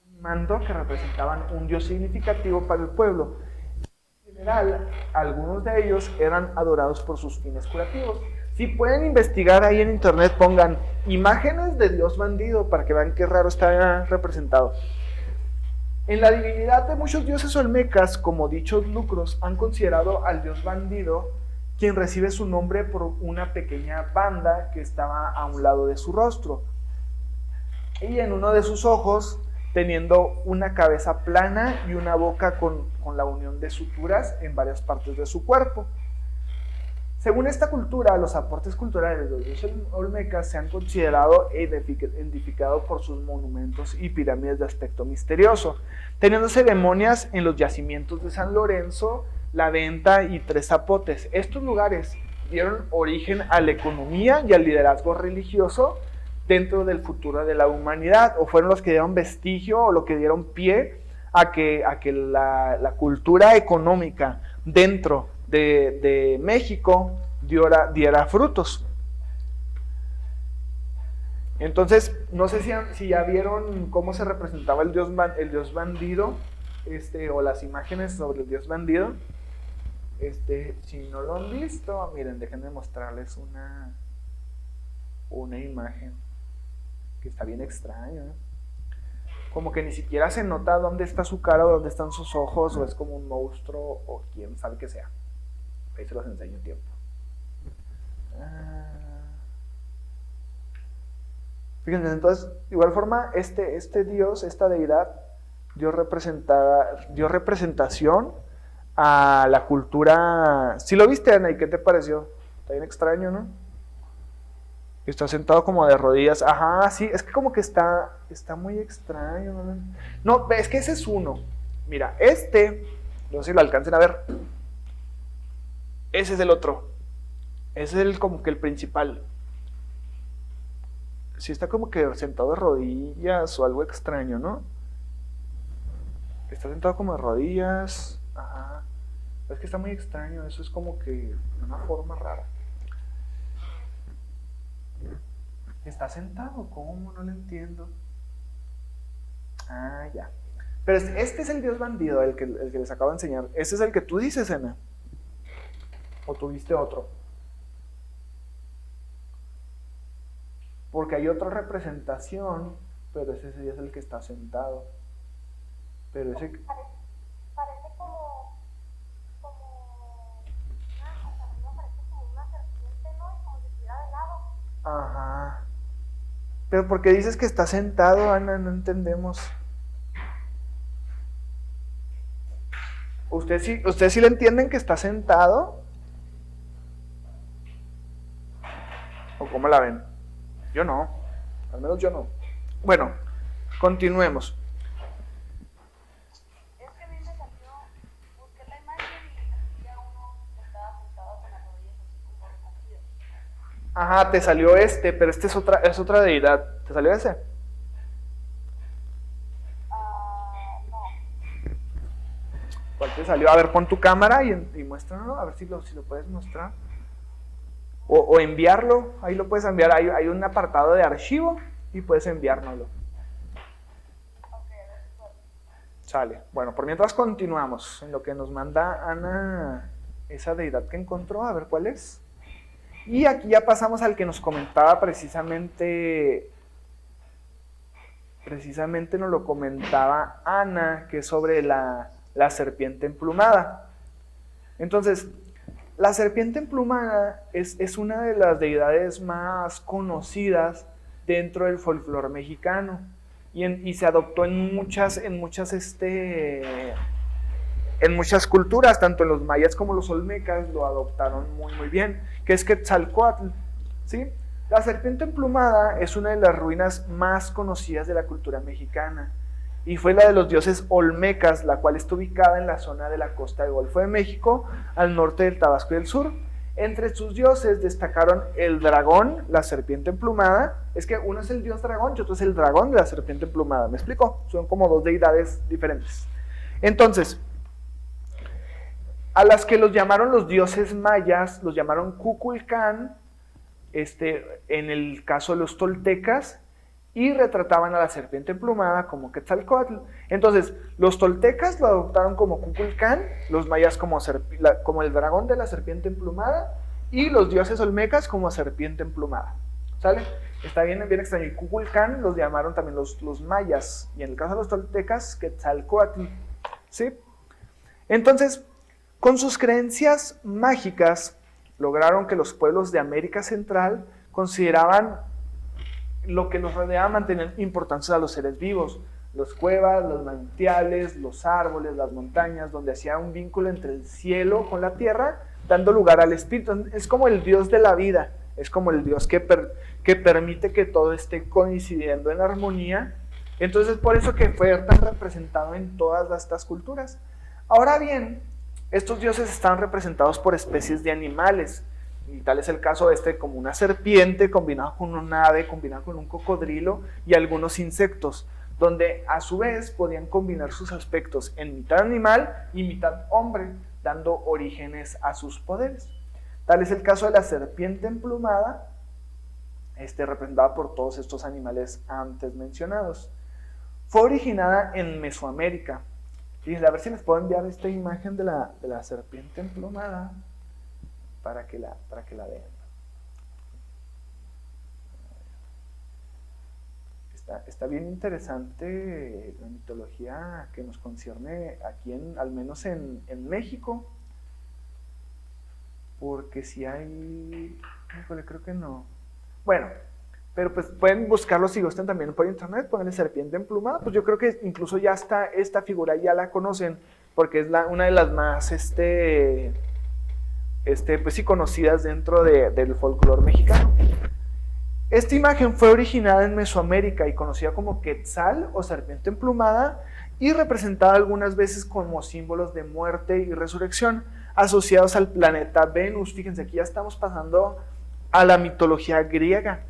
un mando que representaban un dios significativo para el pueblo. En general, algunos de ellos eran adorados por sus fines curativos. Si pueden investigar ahí en internet, pongan imágenes de dios bandido para que vean qué raro está representado. En la divinidad de muchos dioses olmecas, como dichos lucros, han considerado al dios bandido, quien recibe su nombre por una pequeña banda que estaba a un lado de su rostro, y en uno de sus ojos teniendo una cabeza plana y una boca con la unión de suturas en varias partes de su cuerpo. Según esta cultura, los aportes culturales de los dioses olmecas se han considerado e identificado por sus monumentos y pirámides de aspecto misterioso, teniendo ceremonias en los yacimientos de San Lorenzo, La Venta y Tres Zapotes. Estos lugares dieron origen a la economía y al liderazgo religioso dentro del futuro de la humanidad, o fueron los que dieron vestigio o lo que dieron pie a que la cultura económica dentro de México diera frutos. Entonces, no sé si ya vieron cómo se representaba el dios bandido, o las imágenes sobre el dios bandido. Si no lo han visto, miren, déjenme mostrarles una imagen que está bien extraña, ¿eh? Como que ni siquiera se nota dónde está su cara o dónde están sus ojos, o es como un monstruo o quién sabe que sea. Ahí se los enseño un tiempo. Fíjense, entonces, de igual forma, este dios, esta deidad, dio representación a la cultura. ¿Sí lo viste, Ana? ¿Y qué te pareció? Está bien extraño, ¿no? Está sentado como de rodillas. Ajá, sí, es que como que está muy extraño, ¿no? No, es que ese es uno. Mira, no sé si lo alcancen a ver. Ese es el otro. Ese es como que el principal. Sí, está como que sentado de rodillas o algo extraño, ¿no? Está sentado como de rodillas. Ajá. Es que está muy extraño, eso es como que una forma rara. ¿Está sentado? ¿Cómo? No lo entiendo. Ah, ya. Pero este es el dios bandido, el que les acabo de enseñar. ¿Ese es el que tú dices, Ena? ¿O tuviste otro? Porque hay otra representación, pero ese sí es el que está sentado. Pero ese... Parece como parece como una serpiente, ¿no? Y como si estuviera de lado. Ajá. Pero ¿por qué dices que está sentado, Ana? No entendemos. ¿Ustedes sí le entienden que está sentado? ¿O cómo la ven? Yo no. Al menos yo no. Bueno, continuemos. Es que a mí me salió, busqué la imagen y ya uno estaba sentado con las rodillas así como recogidas. Ajá, te salió pero este es otra deidad. ¿Te salió ese? No. ¿Cuál te salió? A ver, pon tu cámara y muéstranos, a ver si lo puedes mostrar. O enviarlo, ahí lo puedes enviar. Hay un apartado de archivo y puedes enviárnoslo. Sale. Bueno, por mientras continuamos en lo que nos manda Ana, esa deidad que encontró, a ver cuál es. Y aquí ya pasamos al que nos comentaba precisamente nos lo comentaba Ana, que es sobre la serpiente emplumada. Entonces, la serpiente emplumada es una de las deidades más conocidas dentro del folclore mexicano y se adoptó en muchas culturas, tanto en los mayas como los olmecas lo adoptaron muy muy bien, que es Quetzalcóatl, ¿sí? La serpiente emplumada es una de las ruinas más conocidas de la cultura mexicana y fue la de los dioses olmecas, la cual está ubicada en la zona de la costa del Golfo de México, al norte del Tabasco y del sur. Entre sus dioses destacaron el dragón, la serpiente emplumada. Es que uno es el dios dragón y otro es el dragón de la serpiente emplumada. ¿Me explico? Son como dos deidades diferentes. Entonces, a las que los llamaron los dioses mayas, los llamaron Kukulcán, en el caso de los toltecas, y retrataban a la serpiente emplumada como Quetzalcóatl. Entonces, los toltecas lo adoptaron como Kukulcán, los mayas como el dragón de la serpiente emplumada, y los dioses olmecas como serpiente emplumada. ¿Sale? Está bien extraño. Y Kukulcán los llamaron también los mayas, y en el caso de los toltecas, Quetzalcóatl. ¿Sí? Entonces, con sus creencias mágicas, lograron que los pueblos de América Central consideraban lo que los rodeaba mantener importancia a los seres vivos, las cuevas, los manantiales, los árboles, las montañas, donde hacía un vínculo entre el cielo con la tierra, dando lugar al espíritu. Es como el dios de la vida, es como el dios que permite que todo esté coincidiendo en armonía. Entonces, por eso que fue tan representado en todas estas culturas. Ahora bien, estos dioses están representados por especies de animales, y tal es el caso como una serpiente combinado con un ave, combinado con un cocodrilo y algunos insectos, donde a su vez podían combinar sus aspectos en mitad animal y mitad hombre, dando orígenes a sus poderes. Tal es el caso de la serpiente emplumada, representada por todos estos animales antes mencionados. Fue originada en Mesoamérica. Fíjense, a ver si les puedo enviar esta imagen de la serpiente emplumada para que la vean. Está bien interesante la mitología que nos concierne aquí, al menos en México, porque si hay... Híjole, creo que no. Bueno, pero pues pueden buscarlo si gustan también por internet, ponerle serpiente emplumada, pues yo creo que incluso ya está, esta figura ya la conocen, porque es una de las más, pues sí, conocidas dentro del folclore mexicano. Esta imagen fue originada en Mesoamérica y conocida como Quetzal o serpiente emplumada y representada algunas veces como símbolos de muerte y resurrección asociados al planeta Venus. Fíjense, aquí ya estamos pasando a la mitología griega.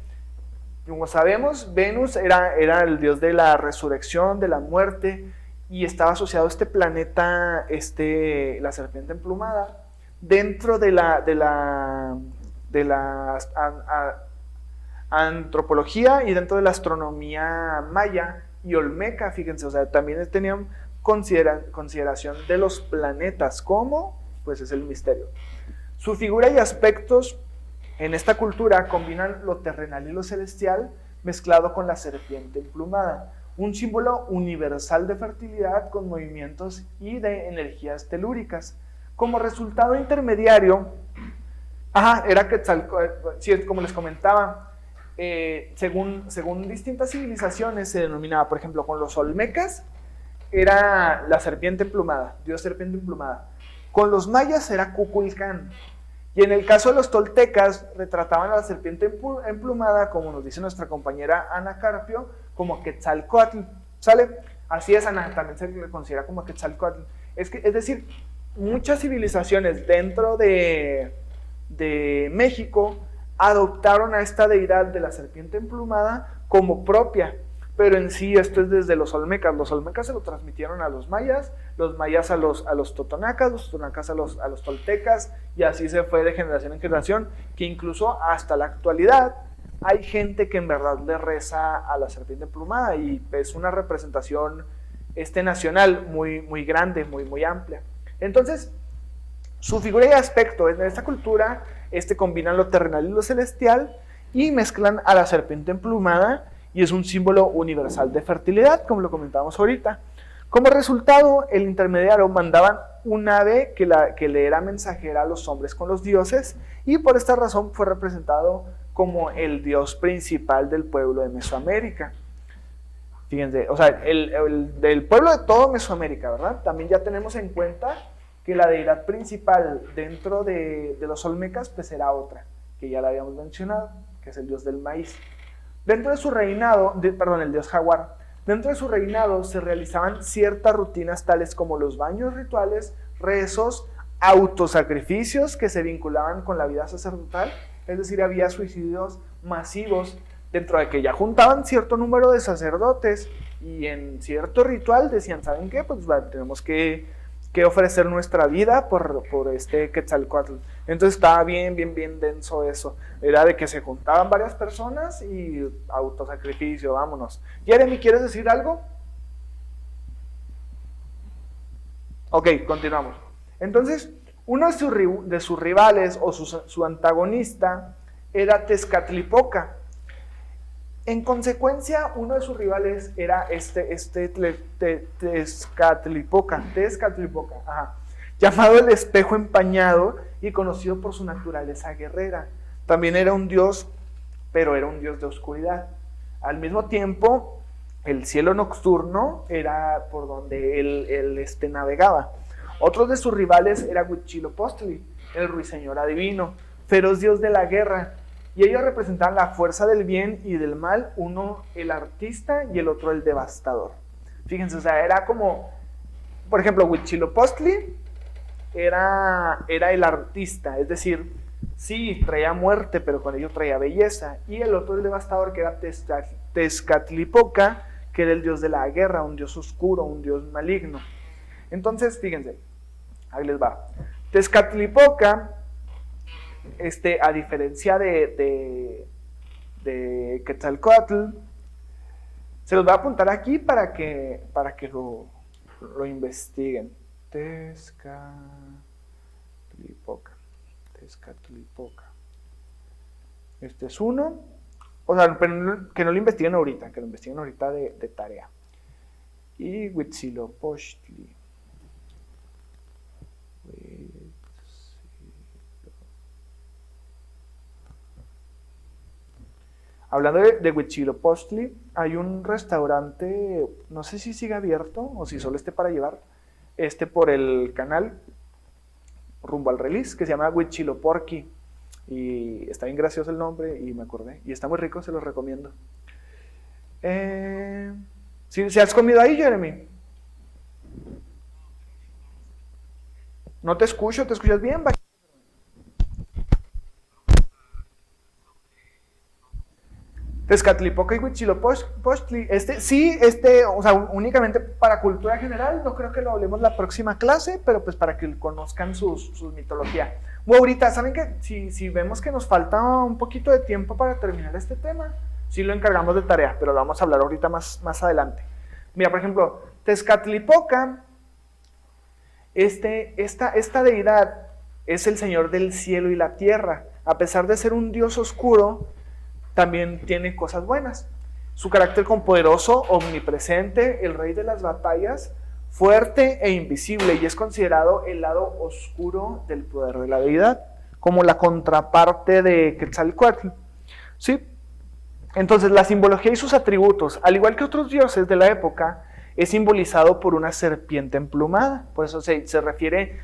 Como sabemos, Venus era el dios de la resurrección, de la muerte, y estaba asociado a este planeta, la serpiente emplumada, dentro de la antropología y dentro de la astronomía maya y olmeca, fíjense, o sea, también tenían consideración de los planetas. ¿Cómo? Pues es el misterio. Su figura y aspectos en esta cultura combinan lo terrenal y lo celestial mezclado con la serpiente emplumada, un símbolo universal de fertilidad con movimientos y de energías telúricas. Como resultado intermediario, era Quetzalcóatl, como les comentaba, según distintas civilizaciones se denominaba, por ejemplo, con los olmecas era la serpiente emplumada, dios serpiente emplumada. Con los mayas era Kukulcán. Y en el caso de los toltecas, retrataban a la serpiente emplumada, como nos dice nuestra compañera Ana Carpio, como Quetzalcóatl, ¿sale? Así es, Ana, también se le considera como Quetzalcóatl. Es decir, muchas civilizaciones dentro de México adoptaron a esta deidad de la serpiente emplumada como propia, pero en sí esto es desde los olmecas. Los olmecas se lo transmitieron a los mayas a los totonacas, los totonacas a los toltecas, y así se fue de generación en generación, que incluso hasta la actualidad hay gente que en verdad le reza a la serpiente emplumada, y es una representación nacional muy, muy grande, muy, muy amplia. Entonces, su figura y aspecto en esta cultura combinan lo terrenal y lo celestial, y mezclan a la serpiente emplumada, y es un símbolo universal de fertilidad, como lo comentábamos ahorita. Como resultado, el intermediario mandaban un ave que le era mensajera a los hombres con los dioses, y por esta razón fue representado como el dios principal del pueblo de Mesoamérica. Fíjense, o sea, del pueblo de todo Mesoamérica, ¿verdad? También ya tenemos en cuenta que la deidad principal dentro de los olmecas pues era otra, que ya la habíamos mencionado, que es el dios del maíz. Dentro de su reinado, el dios jaguar, dentro de su reinado se realizaban ciertas rutinas tales como los baños rituales, rezos, autosacrificios que se vinculaban con la vida sacerdotal, es decir, había suicidios masivos dentro de que ya juntaban cierto número de sacerdotes y en cierto ritual decían, ¿saben qué? Pues tenemos que ofrecer nuestra vida por Quetzalcóatl. Entonces estaba bien denso eso. Era de que se juntaban varias personas y autosacrificio, vámonos. Jeremy, ¿quieres decir algo? Ok, continuamos. Entonces, uno de sus rivales o su antagonista era Tezcatlipoca. En consecuencia, uno de sus rivales era Tezcatlipoca, llamado el espejo empañado y conocido por su naturaleza guerrera. También era un dios, pero era un dios de oscuridad. Al mismo tiempo, el cielo nocturno era por donde él navegaba. Otro de sus rivales era Huitzilopochtli, el ruiseñor adivino, feroz dios de la guerra. Y ellos representaban la fuerza del bien y del mal, uno el artista y el otro el devastador. Fíjense, o sea, era como, por ejemplo, Huitzilopochtli era el artista, es decir, sí, traía muerte, pero con ello traía belleza. Y el otro el devastador, que era Tezcatlipoca, que era el dios de la guerra, un dios oscuro, un dios maligno. Entonces, fíjense, ahí les va. Tezcatlipoca, a diferencia de Quetzalcóatl, se los voy a apuntar aquí para que lo investiguen. Tezcatlipoca. Este es uno. O sea, pero que no lo investiguen ahorita, que lo investiguen ahorita de tarea. Y Huitzilopochtli. Hablando de Huitzilopochtli, hay un restaurante, no sé si sigue abierto o si solo esté para llevar, por el canal rumbo al release, que se llama Huitziloporky, y está bien gracioso el nombre y me acordé, y está muy rico, se los recomiendo. ¿Si has comido ahí, Jeremy? No te escucho, ¿te escuchas bien? Tezcatlipoca y Huitzilopochtli, o sea, únicamente para cultura general, no creo que lo hablemos la próxima clase, pero pues para que conozcan su mitología. Bueno, ahorita, ¿saben qué? Si vemos que nos falta un poquito de tiempo para terminar este tema, sí lo encargamos de tarea, pero lo vamos a hablar ahorita más adelante. Mira, por ejemplo, Tezcatlipoca, esta deidad es el señor del cielo y la tierra. A pesar de ser un dios oscuro, también tiene cosas buenas. Su carácter como poderoso, omnipresente, el rey de las batallas, fuerte e invisible, y es considerado el lado oscuro del poder de la deidad, como la contraparte de Quetzalcóatl. ¿Sí? Entonces, la simbología y sus atributos, al igual que otros dioses de la época, es simbolizado por una serpiente emplumada. Por eso se refiere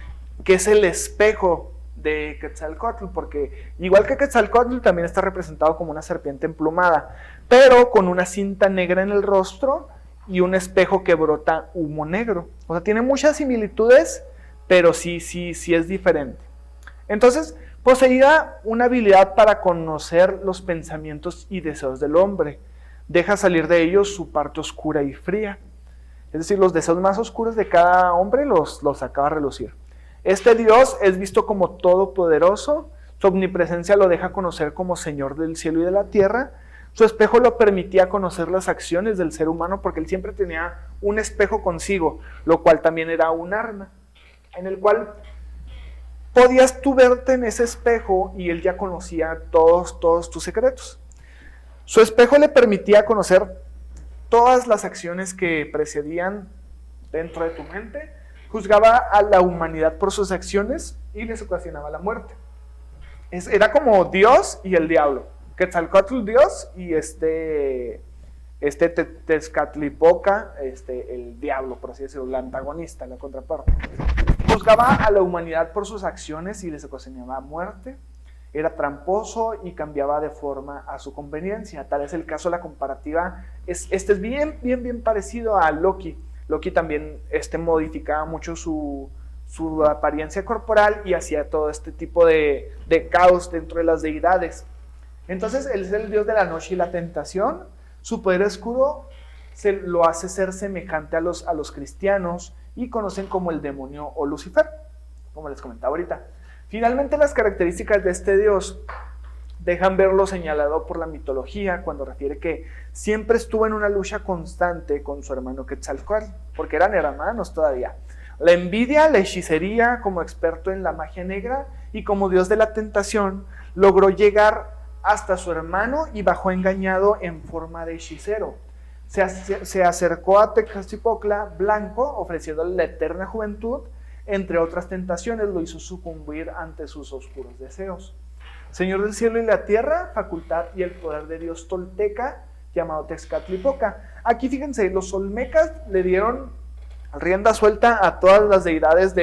que es el espejo de Quetzalcóatl, porque igual que Quetzalcóatl también está representado como una serpiente emplumada, pero con una cinta negra en el rostro y un espejo que brota humo negro. O sea, tiene muchas similitudes, pero sí es diferente. Entonces, poseía una habilidad para conocer los pensamientos y deseos del hombre. Deja salir de ellos su parte oscura y fría. Es decir, los deseos más oscuros de cada hombre los saca a relucir. Este Dios es visto como todopoderoso, su omnipresencia lo deja conocer como Señor del cielo y de la tierra, su espejo lo permitía conocer las acciones del ser humano porque él siempre tenía un espejo consigo, lo cual también era un arma, en el cual podías tú verte en ese espejo y él ya conocía todos tus secretos. Su espejo le permitía conocer todas las acciones que precedían dentro de tu mente, juzgaba a la humanidad por sus acciones y les ocasionaba la muerte. Era como Dios y el diablo. Quetzalcóatl Dios y Tezcatlipoca, el diablo, por así decirlo, el antagonista, la contraparte. Juzgaba a la humanidad por sus acciones y les ocasionaba muerte. Era tramposo y cambiaba de forma a su conveniencia. Tal es el caso de la comparativa. Es bien parecido a Loki. Loki también modificaba mucho su apariencia corporal y hacía todo este tipo de caos dentro de las deidades. Entonces, él es el dios de la noche y la tentación. Su poder oscuro lo hace ser semejante a los cristianos y conocen como el demonio o Lucifer, como les comentaba ahorita. Finalmente, las características de este dios dejan ver lo señalado por la mitología cuando refiere que siempre estuvo en una lucha constante con su hermano Quetzalcóatl, porque eran hermanos todavía. La envidia, la hechicería, como experto en la magia negra y como dios de la tentación, logró llegar hasta su hermano y bajó engañado en forma de hechicero. Se acercó a Tezcatlipoca blanco, ofreciéndole la eterna juventud, entre otras tentaciones, lo hizo sucumbir ante sus oscuros deseos. Señor del cielo y la tierra, facultad y el poder de Dios tolteca, llamado Tezcatlipoca. Aquí fíjense, los olmecas le dieron rienda suelta a todas las deidades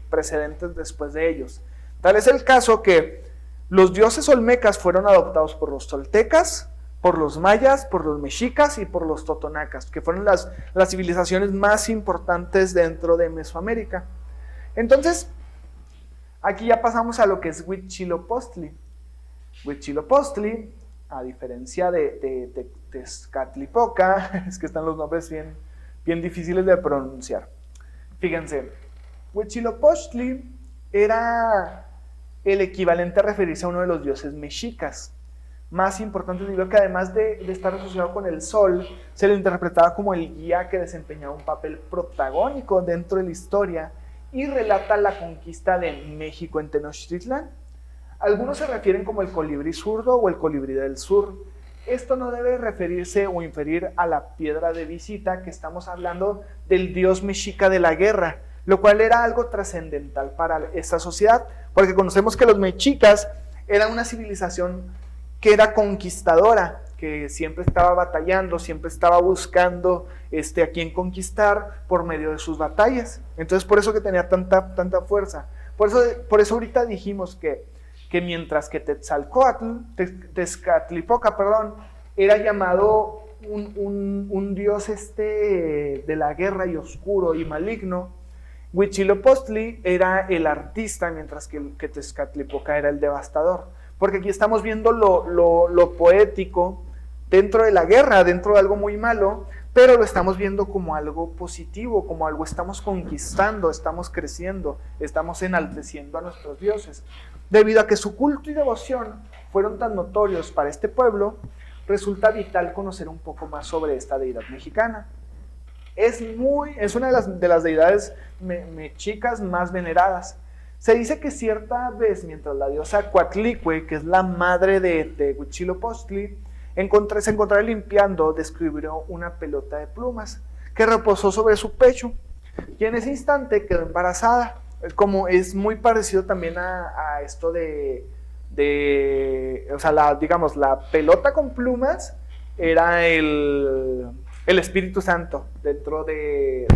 precedentes después de ellos. Tal es el caso que los dioses olmecas fueron adoptados por los toltecas, por los mayas, por los mexicas y por los totonacas, que fueron las civilizaciones más importantes dentro de Mesoamérica. Entonces, aquí ya pasamos a lo que es Huitzilopochtli. Huitzilopochtli, a diferencia de Tezcatlipoca, es que están los nombres bien difíciles de pronunciar. Fíjense, Huitzilopochtli era el equivalente a referirse a uno de los dioses mexicas más importantes, debido a que además de estar asociado con el sol, se lo interpretaba como el guía que desempeñaba un papel protagónico dentro de la historia y relata la conquista de México en Tenochtitlán. Algunos se refieren como el colibrí zurdo o el colibrí del sur. Esto no debe referirse o inferir a la piedra de visita, que estamos hablando del dios mexica de la guerra, lo cual era algo trascendental para esta sociedad, porque conocemos que los mexicas eran una civilización que era conquistadora, que siempre estaba batallando, siempre estaba buscando a quién conquistar por medio de sus batallas. Entonces, por eso que tenía tanta fuerza. Por eso ahorita dijimos que mientras que Tezcatlipoca, era llamado un dios de la guerra y oscuro y maligno, Huitzilopochtli era el artista, mientras que Tezcatlipoca era el devastador. Porque aquí estamos viendo lo poético dentro de la guerra, dentro de algo muy malo, pero lo estamos viendo como algo positivo, como algo estamos conquistando, estamos creciendo, estamos enalteciendo a nuestros dioses. Debido a que su culto y devoción fueron tan notorios para este pueblo, resulta vital conocer un poco más sobre esta deidad mexicana. Es una de las deidades mexicas más veneradas. Se dice que cierta vez, mientras la diosa Coatlicue, que es la madre de Huitzilopochtli, se encontraba limpiando, descubrió una pelota de plumas que reposó sobre su pecho y en ese instante quedó embarazada. Como es muy parecido también a esto o sea, la pelota con plumas era el Espíritu Santo dentro de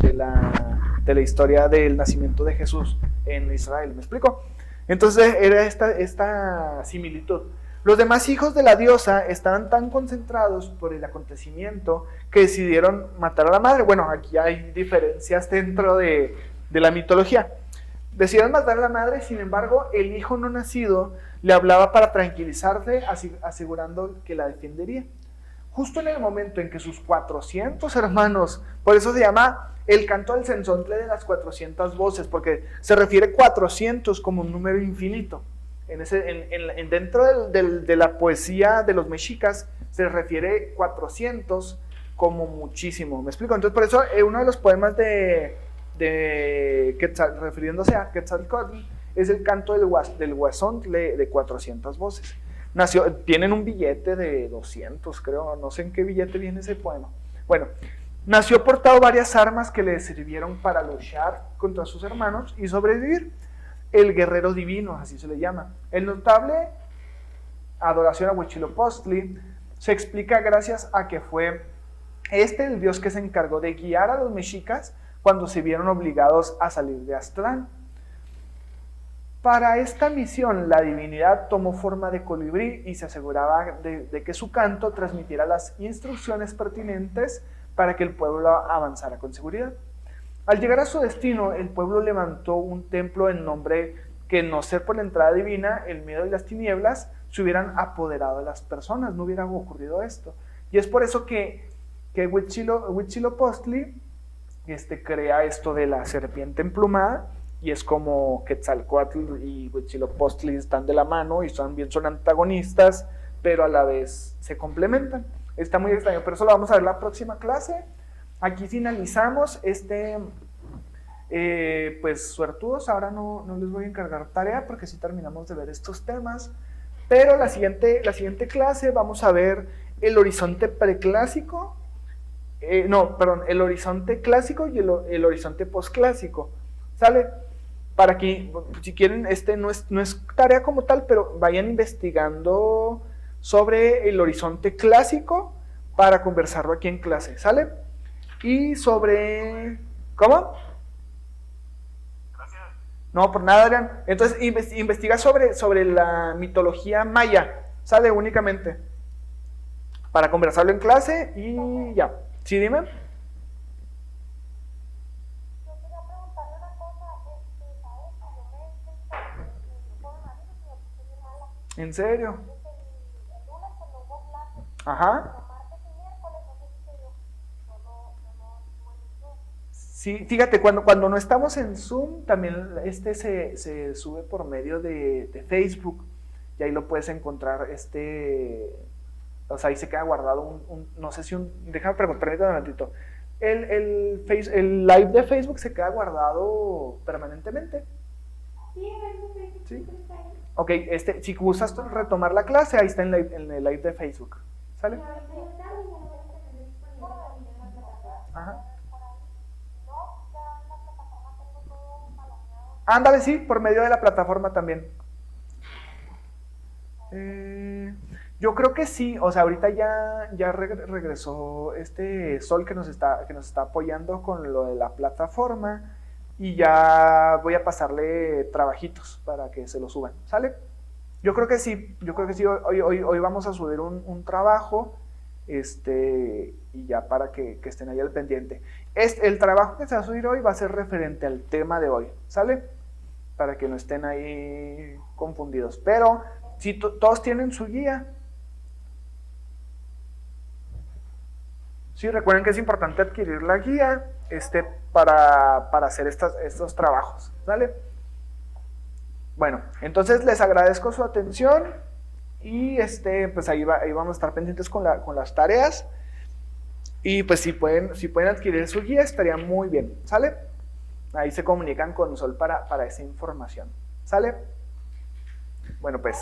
la historia del nacimiento de Jesús en Israel, ¿me explico? Entonces era esta similitud. Los demás hijos de la diosa estaban tan concentrados por el acontecimiento que decidieron matar a la madre. Bueno, aquí hay diferencias dentro de la mitología. Decidieron matar a la madre, sin embargo, el hijo no nacido le hablaba para tranquilizarle, asegurando que la defendería. Justo en el momento en que sus 400 hermanos, por eso se llama el canto del censontle de las 400 voces, porque se refiere 400 como un número infinito. Dentro de la poesía de los mexicas se refiere 400 como muchísimo, ¿me explico? Entonces por eso uno de los poemas de refiriéndose a Quetzalcóatl es el canto del huesontle de 400 voces. Tienen un billete de 200, creo, no sé en qué billete viene ese poema. Bueno, nació portado varias armas que le sirvieron para luchar contra sus hermanos y sobrevivir. El guerrero divino, así se le llama. El notable adoración a Huitzilopochtli se explica gracias a que fue el dios que se encargó de guiar a los mexicas cuando se vieron obligados a salir de Aztlán. Para esta misión, la divinidad tomó forma de colibrí y se aseguraba de que su canto transmitiera las instrucciones pertinentes para que el pueblo avanzara con seguridad. Al llegar a su destino, el pueblo levantó un templo en nombre que, no ser por la entrada divina, el miedo y las tinieblas se hubieran apoderado de las personas, no hubiera ocurrido esto. Y es por eso que Huitzilopochtli crea esto de la serpiente emplumada, y es como Quetzalcóatl y Huitzilopochtli están de la mano y son antagonistas, pero a la vez se complementan. Está muy extraño, pero eso lo vamos a ver en la próxima clase. Aquí finalizamos pues suertudos, ahora no les voy a encargar tarea porque sí terminamos de ver estos temas, pero la siguiente clase vamos a ver el horizonte preclásico, el horizonte clásico y el horizonte posclásico, ¿sale? Para que, si quieren, no es tarea como tal, pero vayan investigando sobre el horizonte clásico para conversarlo aquí en clase, ¿sale? Y sobre... ¿Cómo? Gracias. No, por nada, Adrián. Entonces, investiga sobre la mitología maya, ¿sale? Únicamente. Para conversarlo en clase y ya. ¿Sí, dime? Yo quería preguntarle una cosa, ¿sabes? Yo coronavirus y me puse bien mala. ¿En serio? El lunes cuando hubo clases, Ajá. pero martes y miércoles, no sé si se dio, yo no estuve en Zoom. Sí, fíjate, cuando no estamos en Zoom, también se sube por medio de Facebook, y ahí lo puedes encontrar, o sea, ahí se queda guardado no sé si déjame preguntarme un momentito, el live de Facebook se queda guardado permanentemente. Sí, en Facebook. Sí. Está ahí. Ok, si gustas retomar la clase, ahí está en el live de Facebook, ¿sale? Pero ahorita yo tarde ya lo voy a tener disponible también en la plataforma. Ajá. Por ahí. No, ya en la plataforma tengo todo palomeado. Ándale, sí, por medio de la plataforma también. Yo creo que sí, o sea, ahorita ya regresó Sol que nos está apoyando con lo de la plataforma, y ya voy a pasarle trabajitos para que se lo suban, ¿sale? Yo creo que sí, hoy vamos a subir un trabajo, y ya para que estén ahí al pendiente. El trabajo que se va a subir hoy va a ser referente al tema de hoy, ¿sale? Para que no estén ahí confundidos, pero si todos tienen su guía. Sí, recuerden que es importante adquirir la guía para hacer estos trabajos, ¿vale? Bueno, entonces les agradezco su atención y pues ahí vamos a estar pendientes con las tareas. Y pues si pueden adquirir su guía estaría muy bien, ¿sale? Ahí se comunican con Sol para esa información, ¿sale? Bueno, pues